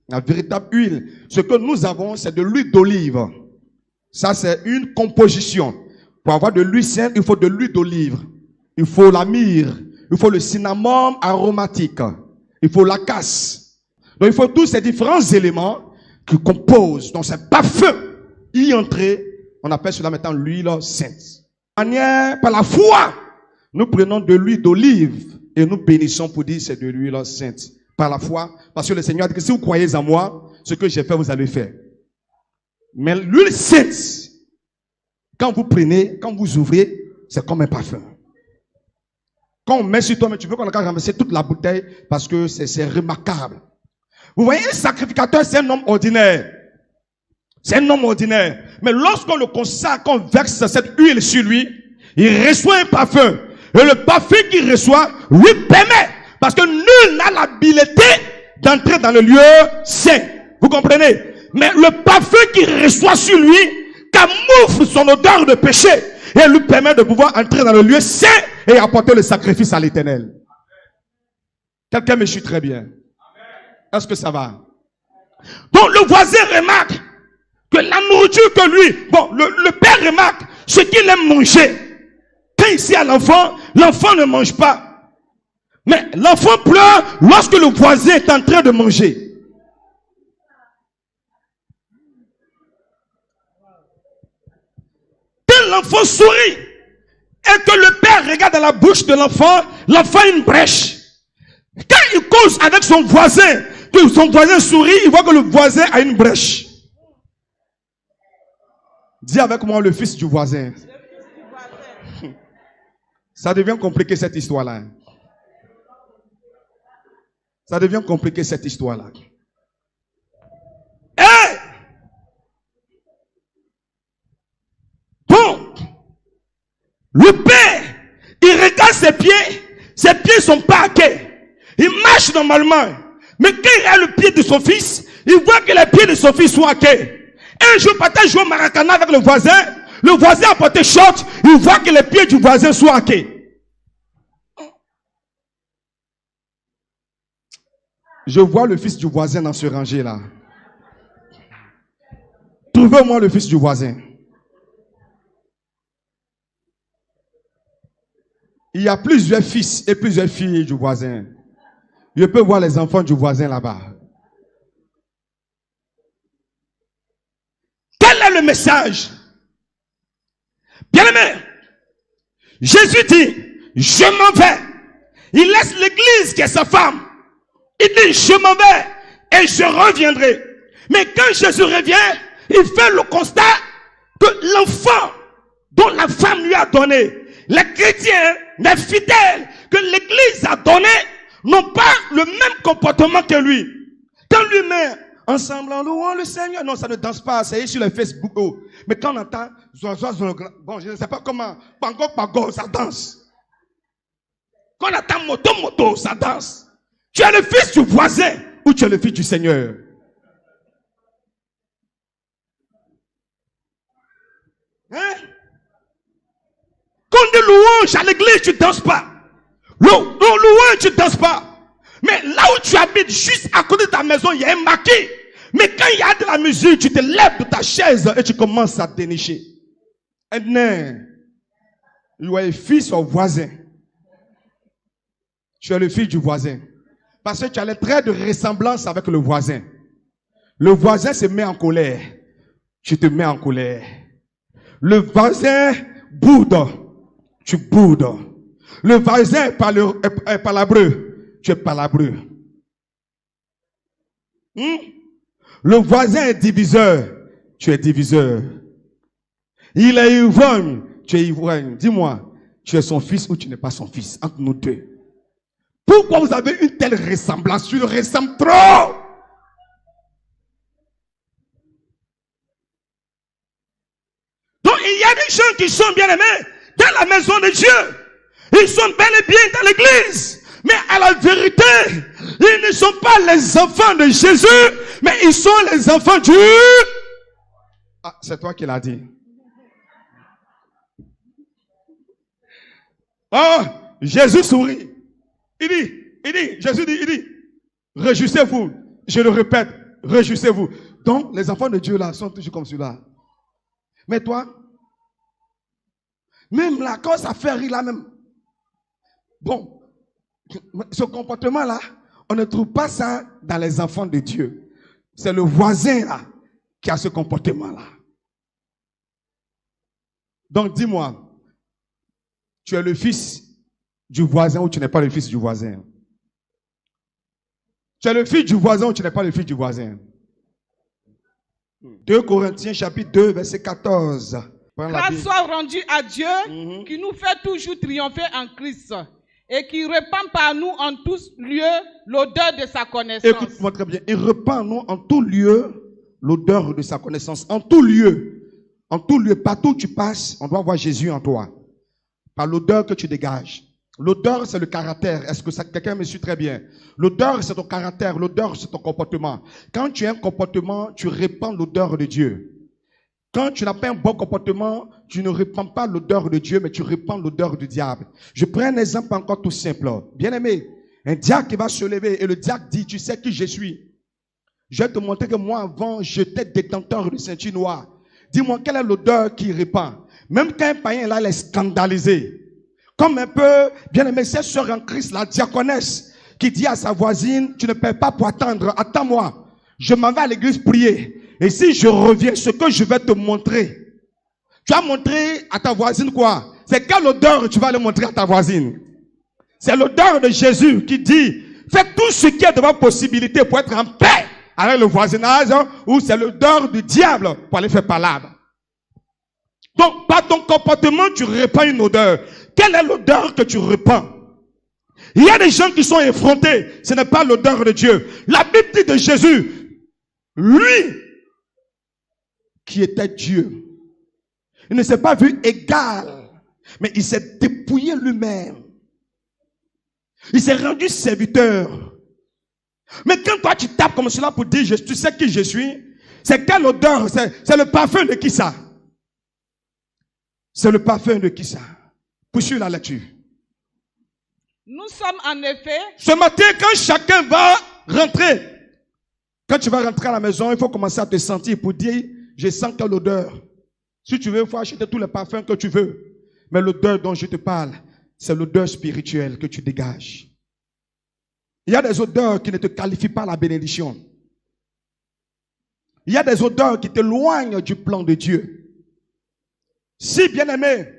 La véritable huile, ce que nous avons, c'est de l'huile d'olive. Ça, c'est une composition. Pour avoir de l'huile sainte, il faut de l'huile d'olive. Il faut la myrrhe. Il faut le cinnamon aromatique. Il faut la casse. Donc, il faut tous ces différents éléments qui composent. Donc, c'est parfum y entrer. On appelle cela maintenant l'huile sainte. Par la foi, nous prenons de l'huile d'olive et nous bénissons pour dire c'est de l'huile sainte. Par la foi, parce que le Seigneur a dit que si vous croyez en moi, ce que j'ai fait, vous allez faire. Mais l'huile sainte, quand vous prenez, quand vous ouvrez, c'est comme un parfum. Quand on met sur toi, mais tu veux qu'on a ramassé toute la bouteille parce que c'est remarquable. Vous voyez, un sacrificateur, c'est un homme ordinaire. C'est un homme ordinaire. Mais lorsqu'on le consacre, qu'on verse cette huile sur lui, il reçoit un parfum. Et le parfum qu'il reçoit lui permet, parce que nul n'a l'habileté d'entrer dans le lieu saint. Vous comprenez? Mais le parfum qu'il reçoit sur lui camoufle son odeur de péché et lui permet de pouvoir entrer dans le lieu saint et apporter le sacrifice à l'Éternel. Quelqu'un me suit très bien. Est-ce que ça va? Donc le voisin remarque que la nourriture que lui, le père remarque ce qu'il aime manger. Quand il dit à l'enfant, l'enfant ne mange pas. Mais l'enfant pleure lorsque le voisin est en train de manger. Quand l'enfant sourit et que le père regarde dans la bouche de l'enfant, l'enfant a une brèche. Quand il cause avec son voisin, que son voisin sourit, il voit que le voisin a une brèche. Dis avec moi le fils du voisin. Ça devient compliqué cette histoire-là. Ça devient compliqué cette histoire-là. Hey! Bon, le père, il regarde ses pieds sont pas haqués. Il marche normalement. Mais quand il regarde le pied de son fils, il voit que les pieds de son fils sont haqués. Un jour, peut-être jouer au maracana avec le voisin a porté short, il voit que les pieds du voisin sont haqués. Je vois le fils du voisin dans ce rangé-là. Trouvez-moi le fils du voisin. Il y a plusieurs fils et plusieurs filles du voisin. Je peux voir les enfants du voisin là-bas. Quel est le message? Bien-aimé, Jésus dit, je m'en vais. Il laisse l'église qui est sa femme. Il dit, je m'en vais et je reviendrai. Mais quand Jésus revient, il fait le constat que l'enfant dont la femme lui a donné, les chrétiens, les fidèles que l'église a donné, n'ont pas le même comportement que lui. Quand lui met ensemble en louant le Seigneur, non, ça ne danse pas, c'est sur le Facebook. Oh. Mais quand on entend, bon, je ne sais pas comment, pango, ça danse. Quand on entend moto, ça danse. Tu es le fils du voisin ou tu es le fils du Seigneur? Hein? Quand on dit louange à l'église, tu ne danses pas. Louange, tu ne danses pas. Mais là où tu habites, juste à côté de ta maison, il y a un maquis. Mais quand il y a de la musique, tu te lèves de ta chaise et tu commences à dénicher. Et non, tu es fils au voisin. Tu es le fils du voisin. Parce que tu as les traits de ressemblance avec le voisin. Le voisin se met en colère. Tu te mets en colère. Le voisin boude. tu boudes. Le voisin est palabreux, tu es palabreux. Le voisin est diviseur, tu es diviseur. Il est ivrogne, tu es ivrogne. Dis-moi, tu es son fils ou tu n'es pas son fils, entre nous deux. Pourquoi vous avez une telle ressemblance? Tu le ressembles trop. Donc il y a des gens qui sont bien aimés dans la maison de Dieu. Ils sont bel et bien dans l'église. Mais à la vérité, ils ne sont pas les enfants de Jésus, mais ils sont les enfants du... Ah, c'est toi qui l'as dit. Oh, Jésus sourit. Jésus dit, réjouissez-vous. Je le répète, réjouissez-vous. Donc, les enfants de Dieu là sont toujours comme cela. Mais toi, même là, quand ça fait rire là même, bon, ce comportement-là, on ne trouve pas ça dans les enfants de Dieu. C'est le voisin là qui a ce comportement-là. Donc dis-moi, tu es le fils du voisin ou tu n'es pas le fils du voisin? Tu es le fils du voisin ou tu n'es pas le fils du voisin? 2 Corinthiens chapitre 2 verset 14. Grâce soit rendue à Dieu qui nous fait toujours triompher en Christ et qui répand par nous en tous lieux l'odeur de sa connaissance. Écoute-moi très bien. Il répand en nous en tout lieu l'odeur de sa connaissance. En tout lieu, partout où tu passes, on doit voir Jésus en toi. Par l'odeur que tu dégages. L'odeur, c'est le caractère. Est-ce que quelqu'un me suit très bien? L'odeur, c'est ton caractère. L'odeur, c'est ton comportement. Quand tu as un comportement, tu répands l'odeur de Dieu. Quand tu n'as pas un bon comportement, tu ne répands pas l'odeur de Dieu, mais tu répands l'odeur du diable. Je prends un exemple encore tout simple. Bien aimé, un diacre qui va se lever et le diacre dit, tu sais qui je suis? Je vais te montrer que moi avant, j'étais détenteur de ceinture noire. Dis-moi, quelle est l'odeur qui répand? Même quand un païen là, il est scandalisé. Comme un peu, bien aimé, cette sœur en Christ, la diaconesse, qui dit à sa voisine, tu ne payes pas pour attendre, attends-moi. Je m'en vais à l'église prier. Et si je reviens, ce que je vais te montrer, tu vas montrer à ta voisine quoi? C'est quelle odeur tu vas le montrer à ta voisine? C'est l'odeur de Jésus qui dit, fais tout ce qui est de votre possibilité pour être en paix avec le voisinage, ou c'est l'odeur du diable pour aller faire palabre. Donc, par ton comportement, tu répands une odeur. Quelle est l'odeur que tu répands? Il y a des gens qui sont effrontés. Ce n'est pas l'odeur de Dieu. La Bible dit de Jésus, lui, qui était Dieu, il ne s'est pas vu égal, mais il s'est dépouillé lui-même. Il s'est rendu serviteur. Mais quand toi tu tapes comme cela pour dire, tu sais qui je suis, c'est quelle odeur? C'est le parfum de qui ça? C'est le parfum de qui ça? Poursuis la lecture. Nous sommes en effet... Ce matin, quand chacun va rentrer, quand tu vas rentrer à la maison, il faut commencer à te sentir pour dire, je sens quelle odeur. Si tu veux, il faut acheter tous les parfums que tu veux. Mais l'odeur dont je te parle, c'est l'odeur spirituelle que tu dégages. Il y a des odeurs qui ne te qualifient pas à la bénédiction. Il y a des odeurs qui t'éloignent du plan de Dieu. Si, bien aimé,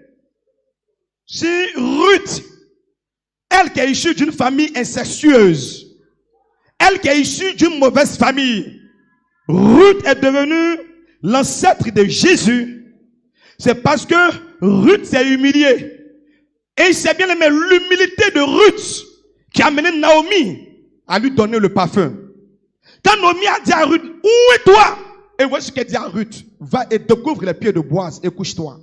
si Ruth, elle qui est issue d'une famille incestueuse, elle qui est issue d'une mauvaise famille, Ruth est devenue l'ancêtre de Jésus, c'est parce que Ruth s'est humiliée. Et c'est bien aimé l'humilité de Ruth qui a amené Naomi à lui donner le parfum. Quand Naomi a dit à Ruth, où es toi? Et voici ce qu'elle dit à Ruth, va et découvre les pieds de Boaz et couche-toi.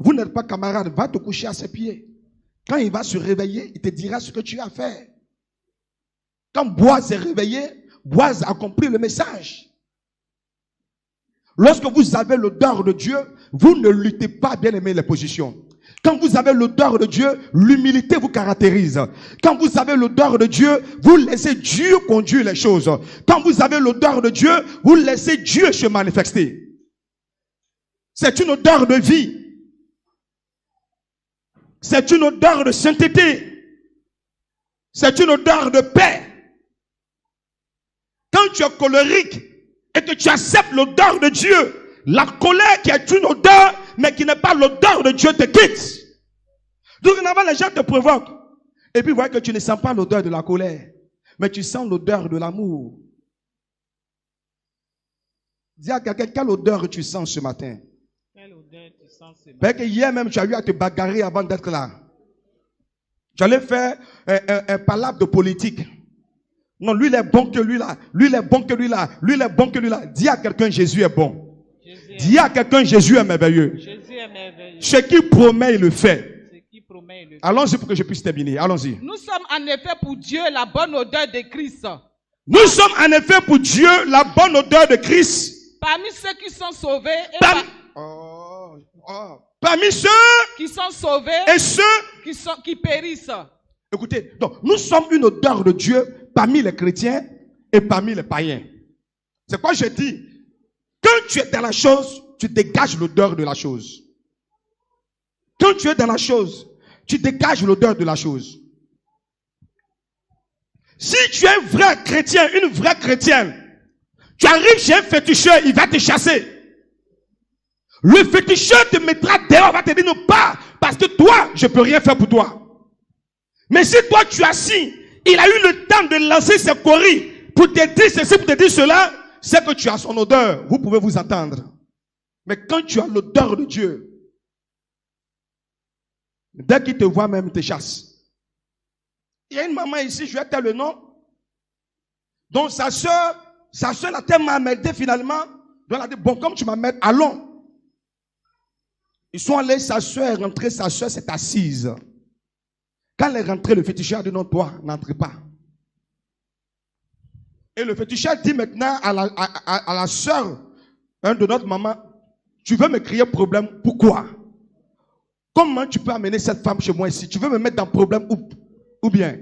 Vous n'êtes pas camarades, va te coucher à ses pieds. Quand il va se réveiller, il te dira ce que tu as fait. Quand Boaz s'est réveillé, Boaz a compris le message. Lorsque vous avez l'odeur de Dieu, vous ne luttez pas, bien aimer les positions. Quand vous avez l'odeur de Dieu, l'humilité vous caractérise. Quand vous avez l'odeur de Dieu, vous laissez Dieu conduire les choses. Quand vous avez l'odeur de Dieu, vous laissez Dieu se manifester. C'est une odeur de vie. C'est une odeur de sainteté. C'est une odeur de paix. Quand tu es colérique et que tu acceptes l'odeur de Dieu, La colère qui est une odeur, mais qui n'est pas l'odeur de Dieu te quitte. Dorénavant, les gens te provoquent. Et puis, vous voyez que tu ne sens pas l'odeur de la colère, mais tu sens l'odeur de l'amour. Dis à quelqu'un, quelle odeur tu sens ce matin? Quelle odeur tu sens ce matin? Parce que hier même, tu as eu à te bagarrer avant d'être là. Tu allais faire un palabre de politique. Non, lui il est bon que lui là. Lui il est bon que lui là. Lui il est bon que lui là. Dis à quelqu'un, Jésus est bon. Dis à quelqu'un, Jésus est merveilleux. Jésus est merveilleux. Ce qu'il promet, il le fait. Ce qu'il promet, il le fait. Allons-y pour que je puisse terminer. Allons-y. Nous sommes en effet pour Dieu la bonne odeur de Christ. Nous sommes en effet pour Dieu la bonne odeur de Christ. Parmi ceux qui sont sauvés et parmi ceux qui sont sauvés et ceux qui périssent. Écoutez, donc nous sommes une odeur de Dieu parmi les chrétiens et parmi les païens. C'est quoi je dis? Quand tu es dans la chose, tu dégages l'odeur de la chose. Quand tu es dans la chose, tu dégages l'odeur de la chose. Si tu es un vrai chrétien, une vraie chrétienne, tu arrives chez un féticheur, il va te chasser. Le féticheur te mettra dehors, va te dire non pas, parce que toi, je ne peux rien faire pour toi. Mais si toi tu es assis, il a eu le temps de lancer ses coris pour te dire ceci, pour te dire cela, c'est que tu as son odeur. Vous pouvez vous entendre. Mais quand tu as l'odeur de Dieu, dès qu'il te voit même, il te chasse. Il y a une maman ici, je vais taire le nom, dont sa soeur l'a tellement emmerdé finalement, donc elle a dit, bon, comme tu m'emmènes, allons. Ils sont allés, sa soeur est rentrée, sa soeur s'est assise. Quand elle est rentrée, le féticheur a dit, non, toi, n'entre pas. Et le féticheur dit maintenant à la soeur de notre maman, tu veux me créer problème, pourquoi? Comment tu peux amener cette femme chez moi ici? Tu veux me mettre dans le problème ou bien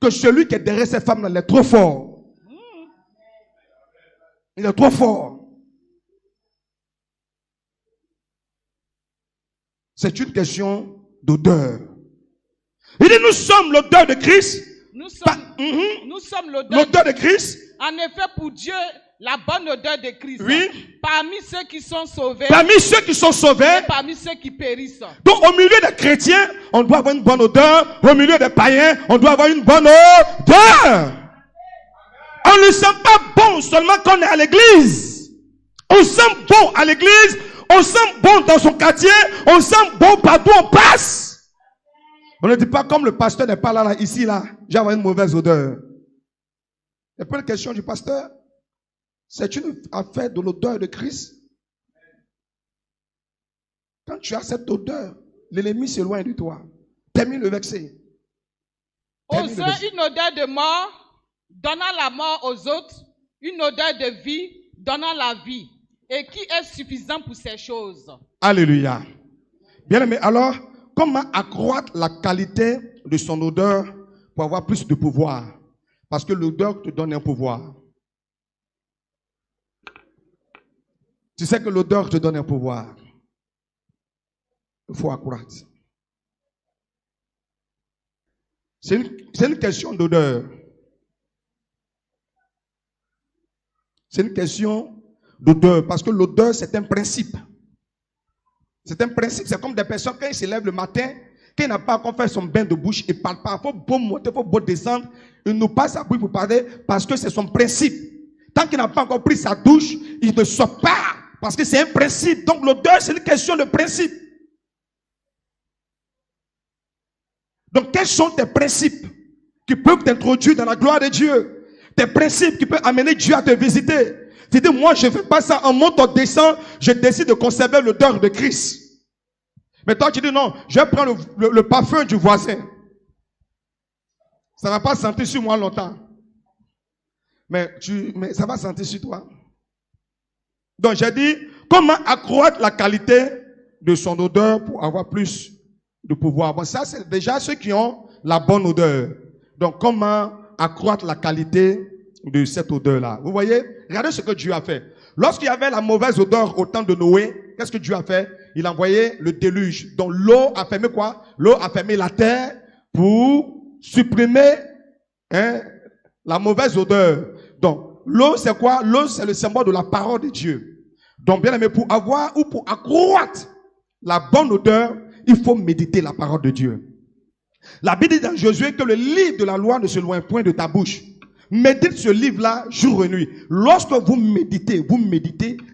que celui qui est derrière cette femme-là, il est trop fort. Il est trop fort. C'est une question d'odeur. Il dit, nous sommes l'odeur de Christ. Nous sommes l'odeur de Christ. En effet, pour Dieu, la bonne odeur de Christ. Oui. Parmi ceux qui sont sauvés. Parmi ceux qui sont sauvés. Et parmi ceux qui périssent. Donc, au milieu des chrétiens, on doit avoir une bonne odeur. Au milieu des païens, on doit avoir une bonne odeur. On ne sent pas bon seulement quand on est à l'église. On sent bon à l'église. On sent bon dans son quartier. On sent bon partout où on passe. On ne dit pas comme le pasteur n'est pas là, ici, là. J'ai une mauvaise odeur. Il n'y a pas de question du pasteur. C'est une affaire de l'odeur de Christ. Quand tu as cette odeur, l'ennemi s'éloigne de toi. Termine le verset. Aux uns, une odeur de mort, donnant la mort aux autres, une odeur de vie, donnant la vie. Et qui est suffisant pour ces choses? Alléluia. Bien aimé, alors, comment accroître la qualité de son odeur pour avoir plus de pouvoir? Parce que l'odeur te donne un pouvoir. Tu sais que l'odeur te donne un pouvoir. Il faut accroître. C'est une question d'odeur. C'est une question d'odeur. Parce que l'odeur, c'est un principe. C'est un principe. C'est comme des personnes, quand ils se lèvent le matin, quand ils n'ont pas encore fait son bain de bouche, ils ne parlent pas. Il faut beau monter, il faut beau descendre. Il nous passe à bouche pour parler parce que c'est son principe. Tant qu'il n'a pas encore pris sa douche, il ne sort pas. Parce que c'est un principe. Donc l'odeur, c'est une question de principe. Donc quels sont tes principes qui peuvent t'introduire dans la gloire de Dieu? Tes principes qui peuvent amener Dieu à te visiter. Tu dis, moi je ne fais pas ça en monte, en descend, je décide de conserver l'odeur de Christ. Mais toi tu dis, non, je vais prendre le parfum du voisin. Ça ne va pas sentir sur moi longtemps. Mais ça va sentir sur toi. Donc j'ai dit, comment accroître la qualité de son odeur pour avoir plus de pouvoir? Bon, ça c'est déjà ceux qui ont la bonne odeur. Donc comment accroître la qualité de cette odeur-là? Vous voyez, regardez ce que Dieu a fait. Lorsqu'il y avait la mauvaise odeur au temps de Noé, qu'est-ce que Dieu a fait? Il a envoyé le déluge. Donc l'eau a fermé quoi? L'eau a fermé la terre pour supprimer la mauvaise odeur. Donc l'eau c'est quoi? L'eau c'est le symbole de la parole de Dieu. Donc, bien aimé, pour avoir ou pour accroître la bonne odeur, il faut méditer la parole de Dieu. La Bible dit dans Josué que le livre de la loi ne se loin point de ta bouche. Médite ce livre-là jour et nuit. Lorsque vous méditez,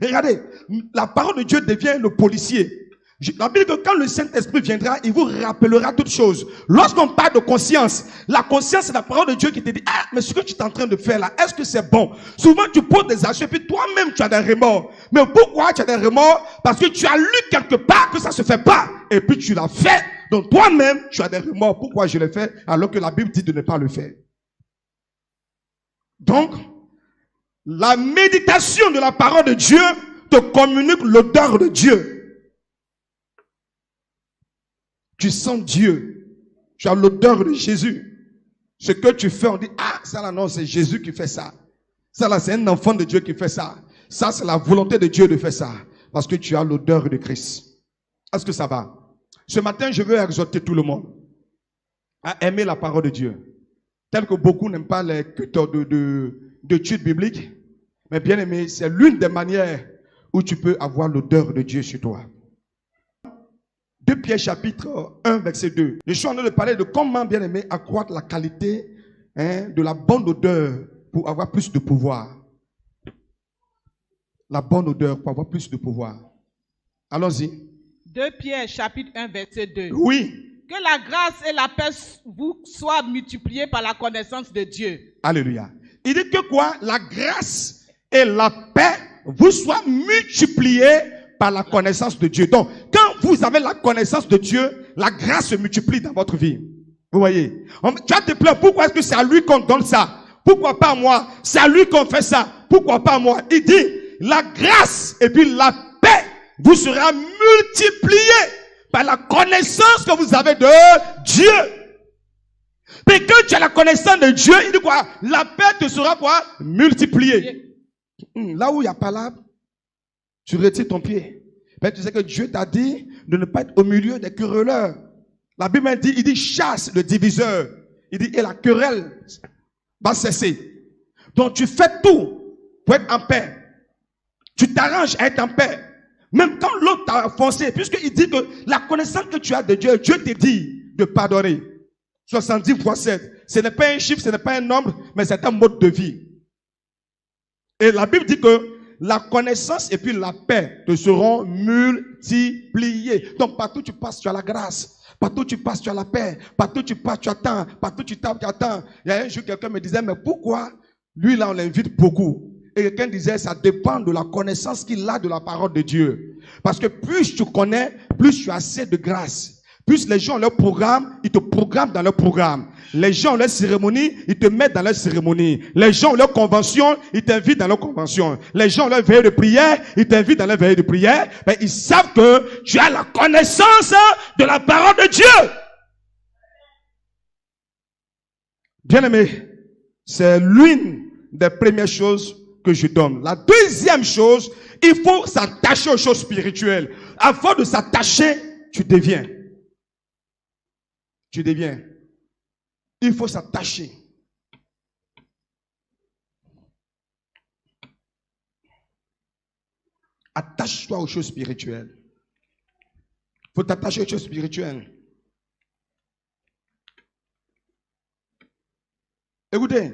regardez, la parole de Dieu devient le policier. La Bible dit que quand le Saint-Esprit viendra, il vous rappellera toutes choses. Lorsqu'on parle de conscience, la conscience c'est la parole de Dieu qui te dit, ah, mais ce que tu es en train de faire là, est-ce que c'est bon? Souvent tu poses des actions et puis toi-même tu as des remords. Mais pourquoi tu as des remords? Parce que tu as lu quelque part que ça se fait pas. Et puis tu l'as fait. Donc toi-même tu as des remords. Pourquoi je l'ai fait alors que la Bible dit de ne pas le faire? Donc, la méditation de la parole de Dieu te communique l'odeur de Dieu. Tu sens Dieu. Tu as l'odeur de Jésus. Ce que tu fais, on dit, ah, ça là, non, c'est Jésus qui fait ça. Ça là, c'est un enfant de Dieu qui fait ça. Ça, c'est la volonté de Dieu de faire ça. Parce que tu as l'odeur de Christ. Est-ce que ça va? Ce matin, je veux exhorter tout le monde à aimer la parole de Dieu. Tel que beaucoup n'aiment pas les cultes d'études bibliques. Mais bien aimé, c'est l'une des manières où tu peux avoir l'odeur de Dieu sur toi. 2 Pierre chapitre 1 verset 2. Je suis en train de parler de comment, bien aimé, accroître la qualité de la bonne odeur pour avoir plus de pouvoir. La bonne odeur pour avoir plus de pouvoir. Allons-y. 2 Pierre chapitre 1 verset 2. Oui. Que la grâce et la paix vous soient multipliées par la connaissance de Dieu. Alléluia. Il dit que quoi? La grâce et la paix vous soient multipliées par la connaissance de Dieu. Donc, quand vous avez la connaissance de Dieu, la grâce se multiplie dans votre vie. Vous voyez? Tu vas te plaindre, pourquoi est-ce que c'est à lui qu'on donne ça? Pourquoi pas moi? C'est à lui qu'on fait ça. Pourquoi pas moi? Il dit, la grâce et puis la paix vous sera multipliée par la connaissance que vous avez de Dieu. Mais quand tu as la connaissance de Dieu, il dit quoi? La paix te sera quoi? Multipliée. Là où il y a palabre, tu retires ton pied. Mais tu sais que Dieu t'a dit de ne pas être au milieu des querelleurs. La Bible dit, il dit chasse le diviseur. Il dit et la querelle va cesser. Donc tu fais tout pour être en paix. Tu t'arranges à être en paix. Même quand l'autre t'a offensé, puisqu'il dit que la connaissance que tu as de Dieu, Dieu te dit de pardonner. 70 fois 7. Ce n'est pas un chiffre, ce n'est pas un nombre, mais c'est un mode de vie. Et la Bible dit que la connaissance et puis la paix te seront multipliées. Donc partout où tu passes, tu as la grâce. Partout où tu passes, tu as la paix. Partout où tu passes, tu attends. Partout où tu tapes, tu attends. Il y a un jour, quelqu'un me disait, mais pourquoi lui là, on l'invite beaucoup? Et quelqu'un disait, ça dépend de la connaissance qu'il a de la parole de Dieu. Parce que plus tu connais, plus tu as assez de grâce. Plus les gens ont leur programme, ils te programment dans leur programme. Les gens ont leur cérémonie, ils te mettent dans leur cérémonie. Les gens ont leur convention, ils t'invitent dans leur convention. Les gens ont leur veillée de prière, ils t'invitent dans leur veillée de prière. Mais ils savent que tu as la connaissance de la parole de Dieu. Bien-aimé, c'est l'une des premières choses que je donne. La deuxième chose, il faut s'attacher aux choses spirituelles. Avant de s'attacher, tu deviens. Tu deviens. Il faut s'attacher. Attache-toi aux choses spirituelles. Il faut t'attacher aux choses spirituelles. Écoutez,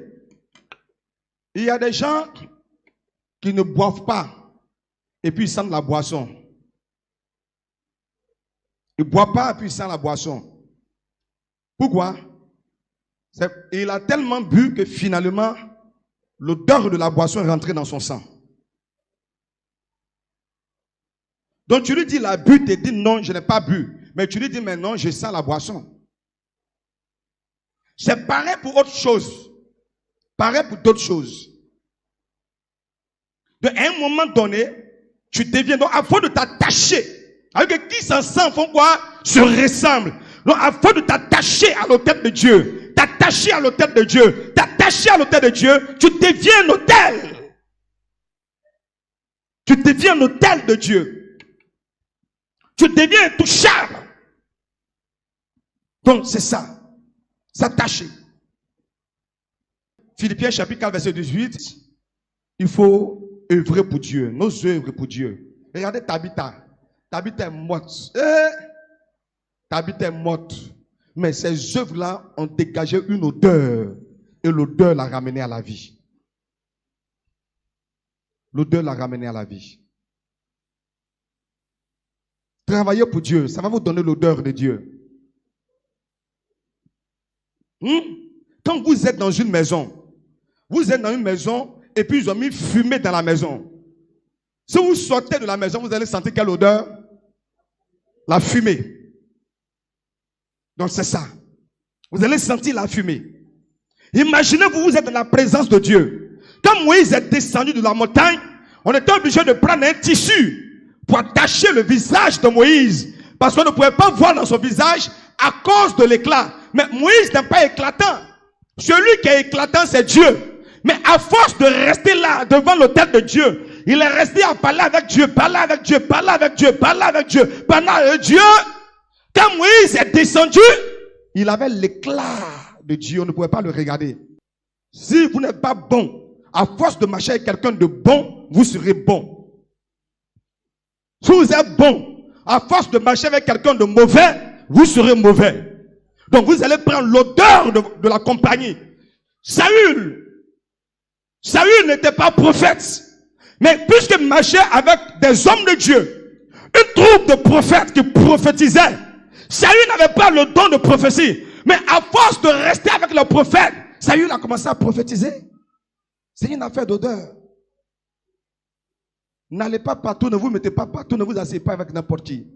il y a des gens qui ne boivent pas et puis ils sentent la boisson. Ils ne boivent pas et puis ils sentent la boisson. Pourquoi? Il a tellement bu que finalement, l'odeur de la boisson est rentrée dans son sang. Donc tu lui dis, la bu, tu dis non, je n'ai pas bu. Mais tu lui dis, mais non, je sens la boisson. C'est pareil pour autre chose. Pareil pour d'autres choses. Donc, à un moment donné, tu deviens, donc, à force de t'attacher, avec qui s'ensemble font quoi? Se ressemblent. Donc, à force de t'attacher à l'autel de Dieu, t'attacher à l'autel de Dieu, t'attacher à l'autel de Dieu, tu deviens un autel. Tu deviens un autel de Dieu. Tu deviens intouchable. Donc, c'est ça. S'attacher. Philippiens chapitre 4, verset 18. Il faut œuvrer pour Dieu, nos œuvres pour Dieu. Regardez Tabitha. Tabitha est morte. Tabitha est morte. Mais ces œuvres-là ont dégagé une odeur. Et l'odeur l'a ramenée à la vie. L'odeur l'a ramenée à la vie. Travaillez pour Dieu, ça va vous donner l'odeur de Dieu. Quand vous êtes dans une maison, et puis ils ont mis fumée dans la maison. Si vous sortez de la maison, vous allez sentir quelle odeur? La fumée. Donc c'est ça. Vous allez sentir la fumée. Imaginez-vous, vous êtes dans la présence de Dieu. Quand Moïse est descendu de la montagne, on était obligé de prendre un tissu pour attacher le visage de Moïse. Parce qu'on ne pouvait pas voir dans son visage à cause de l'éclat. Mais Moïse n'est pas éclatant. Celui qui est éclatant, c'est Dieu. Mais à force de rester là, devant l'autel de Dieu, il est resté à parler avec Dieu, parler avec Dieu, parler avec Dieu, parler avec Dieu, parler avec Dieu. Quand Moïse est descendu, il avait l'éclat de Dieu. On ne pouvait pas le regarder. Si vous n'êtes pas bon, à force de marcher avec quelqu'un de bon, vous serez bon. Si vous êtes bon, à force de marcher avec quelqu'un de mauvais, vous serez mauvais. Donc vous allez prendre l'odeur de la compagnie. Saül n'était pas prophète. Mais puisqu'il marchait avec des hommes de Dieu, une troupe de prophètes qui prophétisaient, Saül n'avait pas le don de prophétie. Mais à force de rester avec le prophète, Saül a commencé à prophétiser. C'est une affaire d'odeur. N'allez pas partout, ne vous mettez pas partout, ne vous asseyez pas avec n'importe qui.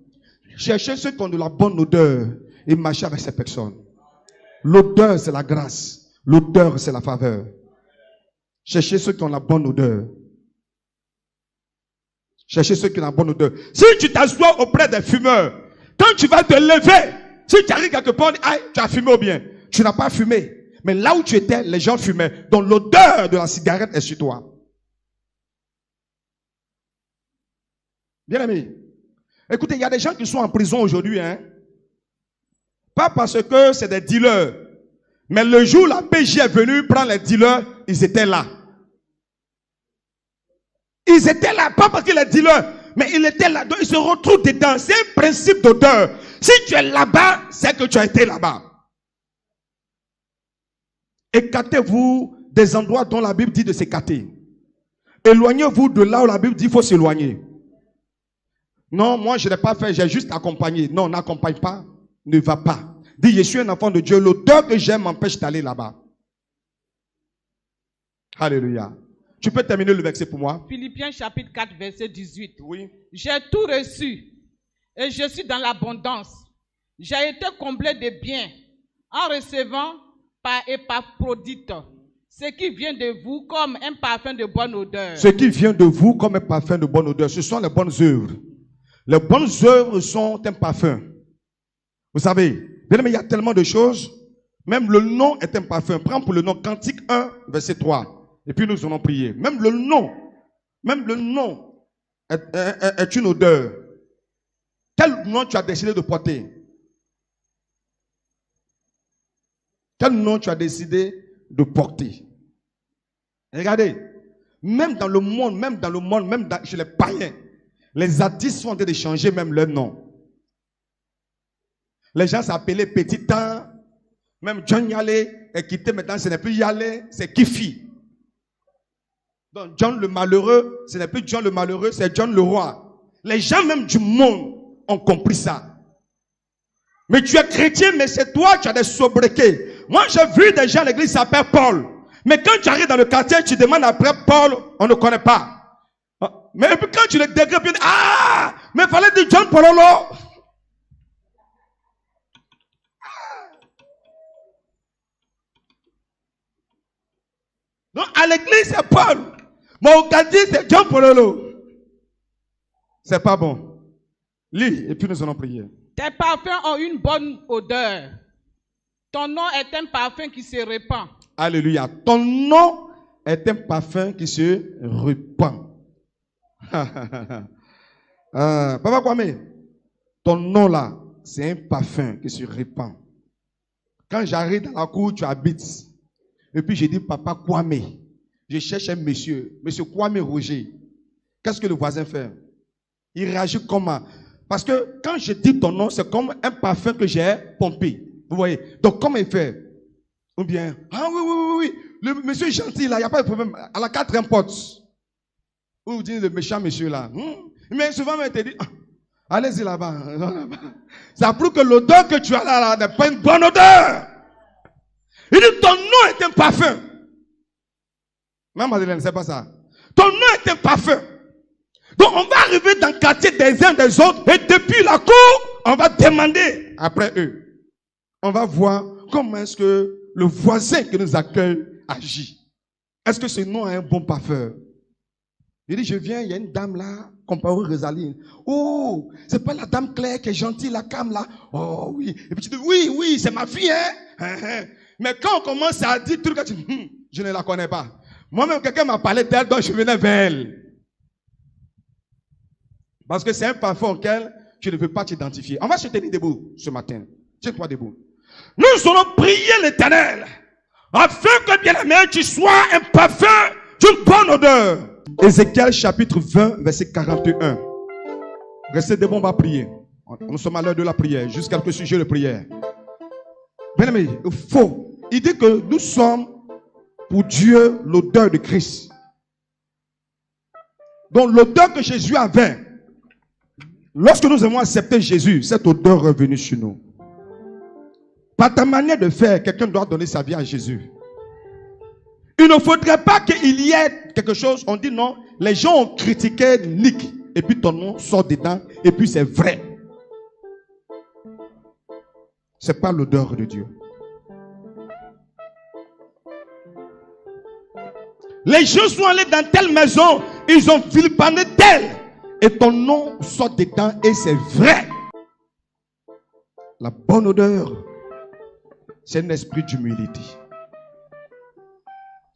Cherchez ceux qui ont de la bonne odeur et marchez avec ces personnes. L'odeur, c'est la grâce. L'odeur, c'est la faveur. Cherchez ceux qui ont la bonne odeur. Cherchez ceux qui ont la bonne odeur. Si tu t'assois auprès des fumeurs, quand tu vas te lever, si tu arrives quelque part, tu as fumé ou bien, tu n'as pas fumé. Mais là où tu étais, les gens fumaient. Donc l'odeur de la cigarette est sur toi. Bien aimé, écoutez, il y a des gens qui sont en prison aujourd'hui, pas parce que c'est des dealers, mais le jour où la PJ est venue prendre les dealers, ils étaient là. Ils étaient là, pas parce qu'ils sont dealers, mais ils étaient là. Donc ils se retrouvent dedans. C'est un principe d'odeur. Si tu es là-bas, c'est que tu as été là-bas. Écartez-vous des endroits dont la Bible dit de s'écarter. Éloignez-vous de là où la Bible dit qu'il faut s'éloigner. Non, moi je n'ai pas fait, j'ai juste accompagné. Non, n'accompagne pas, ne va pas. Dis, je suis un enfant de Dieu, l'odeur que j'aime m'empêche d'aller là-bas. Alléluia. Tu peux terminer le verset pour moi? Philippiens chapitre 4, verset 18. Oui. J'ai tout reçu et je suis dans l'abondance. J'ai été comblé de biens en recevant par Épaphrodite ce qui vient de vous comme un parfum de bonne odeur. Ce qui vient de vous comme un parfum de bonne odeur, ce sont les bonnes œuvres. Les bonnes œuvres sont un parfum. Vous savez, bien aimé, il y a tellement de choses. Même le nom est un parfum. Prends pour le nom Cantique 1, verset 3. Et puis nous allons prier. Même le nom est une odeur. Quel nom tu as décidé de porter? Quel nom tu as décidé de porter? Regardez, même dans le monde, même chez les païens, les artistes sont en train de changer même leur nom. Les gens s'appelaient Petit Temps, même John Yale est quitté maintenant, ce n'est plus Yale, c'est Kifi. Donc John le malheureux, ce n'est plus John le malheureux, c'est John le roi. Les gens même du monde ont compris ça. Mais tu es chrétien, mais c'est toi qui as des sobriquets. Moi j'ai vu des gens à l'église qui s'appellent Paul. Mais quand tu arrives dans le quartier, tu demandes après Paul, on ne connaît pas. Mais quand tu le dégrades, tu dis, ah, mais il fallait dire John Pololo. Donc à l'église c'est Paul. Mais au quartier c'est John Pololo. C'est pas bon. Lis et puis nous allons prier. Tes parfums ont une bonne odeur. Ton nom est un parfum qui se répand. Alléluia. Ton nom est un parfum qui se répand. Papa Kwame, ton nom là, c'est un parfum qui se répand. Quand j'arrive dans la cour, tu habites. Et puis je dis Papa Kwame. Je cherche un monsieur, monsieur Kwame Roger. qu'est-ce que le voisin fait? Il réagit comment? Parce que quand je dis ton nom, c'est comme un parfum que j'ai pompé. Vous voyez? Donc, comment il fait? Ou bien, ah oui. Le monsieur est gentil là, il n'y a pas de problème. À la 4e porte. Ou vous dites le méchant monsieur là. Mais souvent, il te dit, allez-y là-bas. Ça prouve que l'odeur que tu as là n'est pas une bonne odeur. Il dit, ton nom est un parfum. Maman Madeleine, c'est pas ça. Ton nom est un parfum. Donc, on va arriver dans le quartier des uns des autres et depuis la cour, on va demander après eux. On va voir comment est-ce que le voisin qui nous accueille agit. Est-ce que ce nom a un bon parfum? Il dit, je viens, il y a une dame là, comparée Rosaline. Oh, c'est pas la dame Claire qui est gentille, la cam là. Oh oui. Et puis tu dis, oui, c'est ma fille, hein. Mais quand on commence à dire tout le temps, tu dis, je ne la connais pas. Moi-même, quelqu'un m'a parlé d'elle, donc je venais vers elle. Parce que c'est un parfum auquel tu ne peux pas t'identifier. On va se tenir debout ce matin. Tiens-toi debout. Nous allons prier l'Éternel afin que, bien-aimé, tu sois un parfum d'une bonne odeur. Ézéchiel chapitre 20, verset 41. Restez debout, on va prier. Nous sommes à l'heure de la prière, juste quelques sujets de prière. Bien-aimé, il dit que nous sommes pour Dieu l'odeur de Christ. Donc l'odeur que Jésus avait, lorsque nous avons accepté Jésus, cette odeur est revenue sur nous. Par ta manière de faire, quelqu'un doit donner sa vie à Jésus. Il ne faudrait pas qu'il y ait quelque chose, on dit non, les gens ont critiqué Nick, et puis ton nom sort dedans, et puis c'est vrai. C'est pas l'odeur de Dieu. Les gens sont allés dans telle maison, ils ont vilipendé telle, et ton nom sort dedans, et c'est vrai. La bonne odeur, c'est un esprit d'humilité.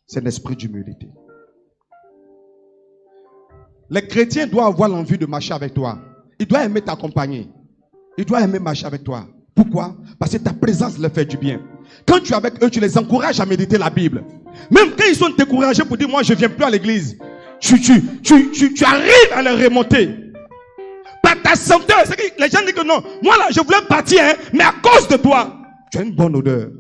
C'est un esprit d'humilité. Les chrétiens doivent avoir l'envie de marcher avec toi. Ils doivent aimer t'accompagner. Ils doivent aimer marcher avec toi. Pourquoi? Parce que ta présence leur fait du bien. Quand tu es avec eux, tu les encourages à méditer la Bible. Même quand ils sont découragés pour dire, moi je ne viens plus à l'église. Tu arrives à les remonter. Par ta santé, les gens disent que non, moi là je voulais partir, mais à cause de toi, tu as une bonne odeur.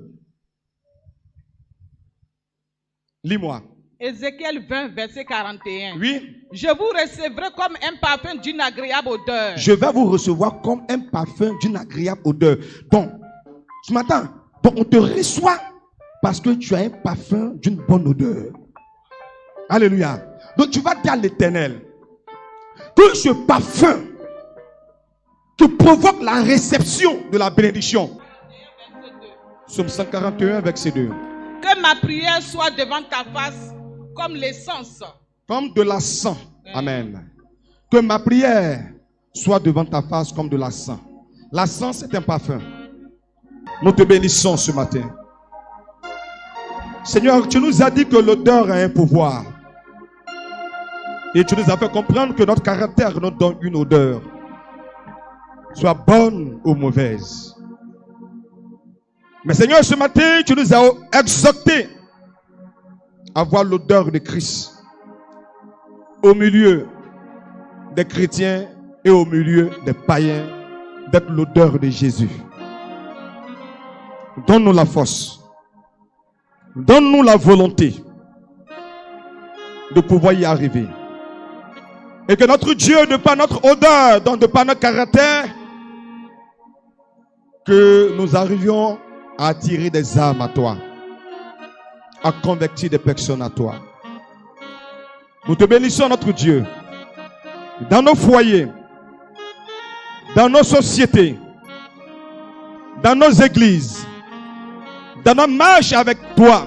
Lis-moi. Ézéchiel 20, verset 41. Oui. Je vous recevrai comme un parfum d'une agréable odeur. Je vais vous recevoir comme un parfum d'une agréable odeur. Donc, ce matin, on te reçoit parce que tu as un parfum d'une bonne odeur. Alléluia. Donc, tu vas dire à l'Éternel que ce parfum qui provoque la réception de la bénédiction. Psaume 141, verset 2. Que ma prière soit devant ta face comme l'essence. Comme de l'encens. Amen. Que ma prière soit devant ta face comme de l'encens. L'encens, c'est un parfum. Nous te bénissons ce matin. Seigneur, tu nous as dit que l'odeur a un pouvoir. Et tu nous as fait comprendre que notre caractère nous donne une odeur. Soit bonne ou mauvaise. Mais Seigneur, ce matin, tu nous as exhortés à voir l'odeur de Christ au milieu des chrétiens et au milieu des païens, d'être l'odeur de Jésus. Donne-nous la force. Donne-nous la volonté de pouvoir y arriver. Et que notre Dieu, de par notre odeur, donc de par notre caractère, que nous arrivions à attirer des âmes à toi, à convertir des personnes à toi. Nous te bénissons, notre Dieu, dans nos foyers, dans nos sociétés, dans nos églises, dans nos marches avec toi,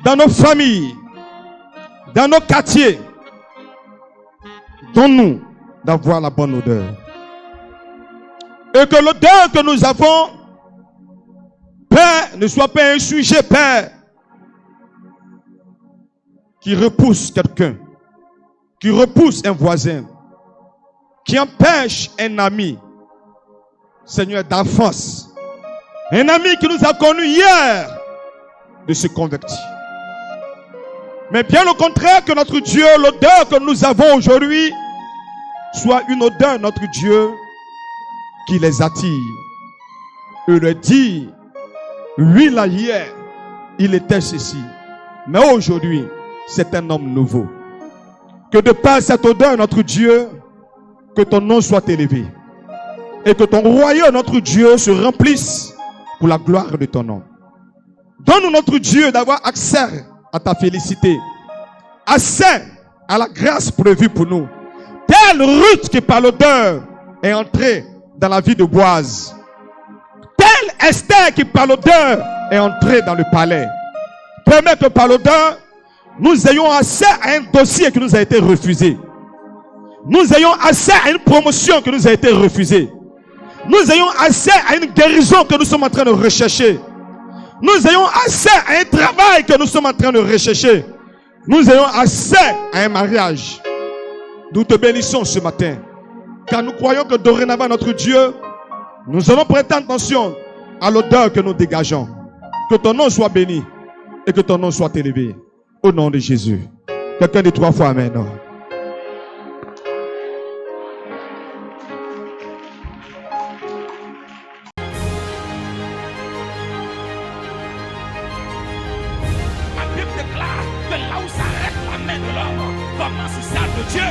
dans nos familles, dans nos quartiers. Donne-nous d'avoir la bonne odeur. Et que l'odeur que nous avons, Père, ne soit pas un sujet, Père, qui repousse quelqu'un, qui repousse un voisin, qui empêche un ami, Seigneur, d'enfance, un ami qui nous a connus hier, de se convertir. Mais bien au contraire, que notre Dieu, l'odeur que nous avons aujourd'hui, soit une odeur, notre Dieu, qui les attire. Et leur dit, oui, là, hier, il était ceci. Mais aujourd'hui, c'est un homme nouveau. Que de par cette odeur, notre Dieu, que ton nom soit élevé. Et que ton royaume, notre Dieu, se remplisse pour la gloire de ton nom. Donne-nous, notre Dieu, d'avoir accès à ta félicité. Accès à la grâce prévue pour nous. Telle Ruth qui par l'odeur est entrée dans la vie de Boaz. Telle Esther qui par l'odeur est entrée dans le palais. Permets que par l'odeur, nous ayons accès à un dossier qui nous a été refusé. Nous ayons accès à une promotion qui nous a été refusée. Nous ayons accès à une guérison que nous sommes en train de rechercher. Nous ayons accès à un travail que nous sommes en train de rechercher. Nous ayons accès à un mariage. Nous te bénissons ce matin. Car nous croyons que dorénavant notre Dieu, nous allons prêter attention à l'odeur que nous dégageons. Que ton nom soit béni et que ton nom soit élevé. Au nom de Jésus. Quelqu'un dit 3 fois Amen. La Bible déclare que là où s'arrête la main de l'homme, commence celle de Dieu.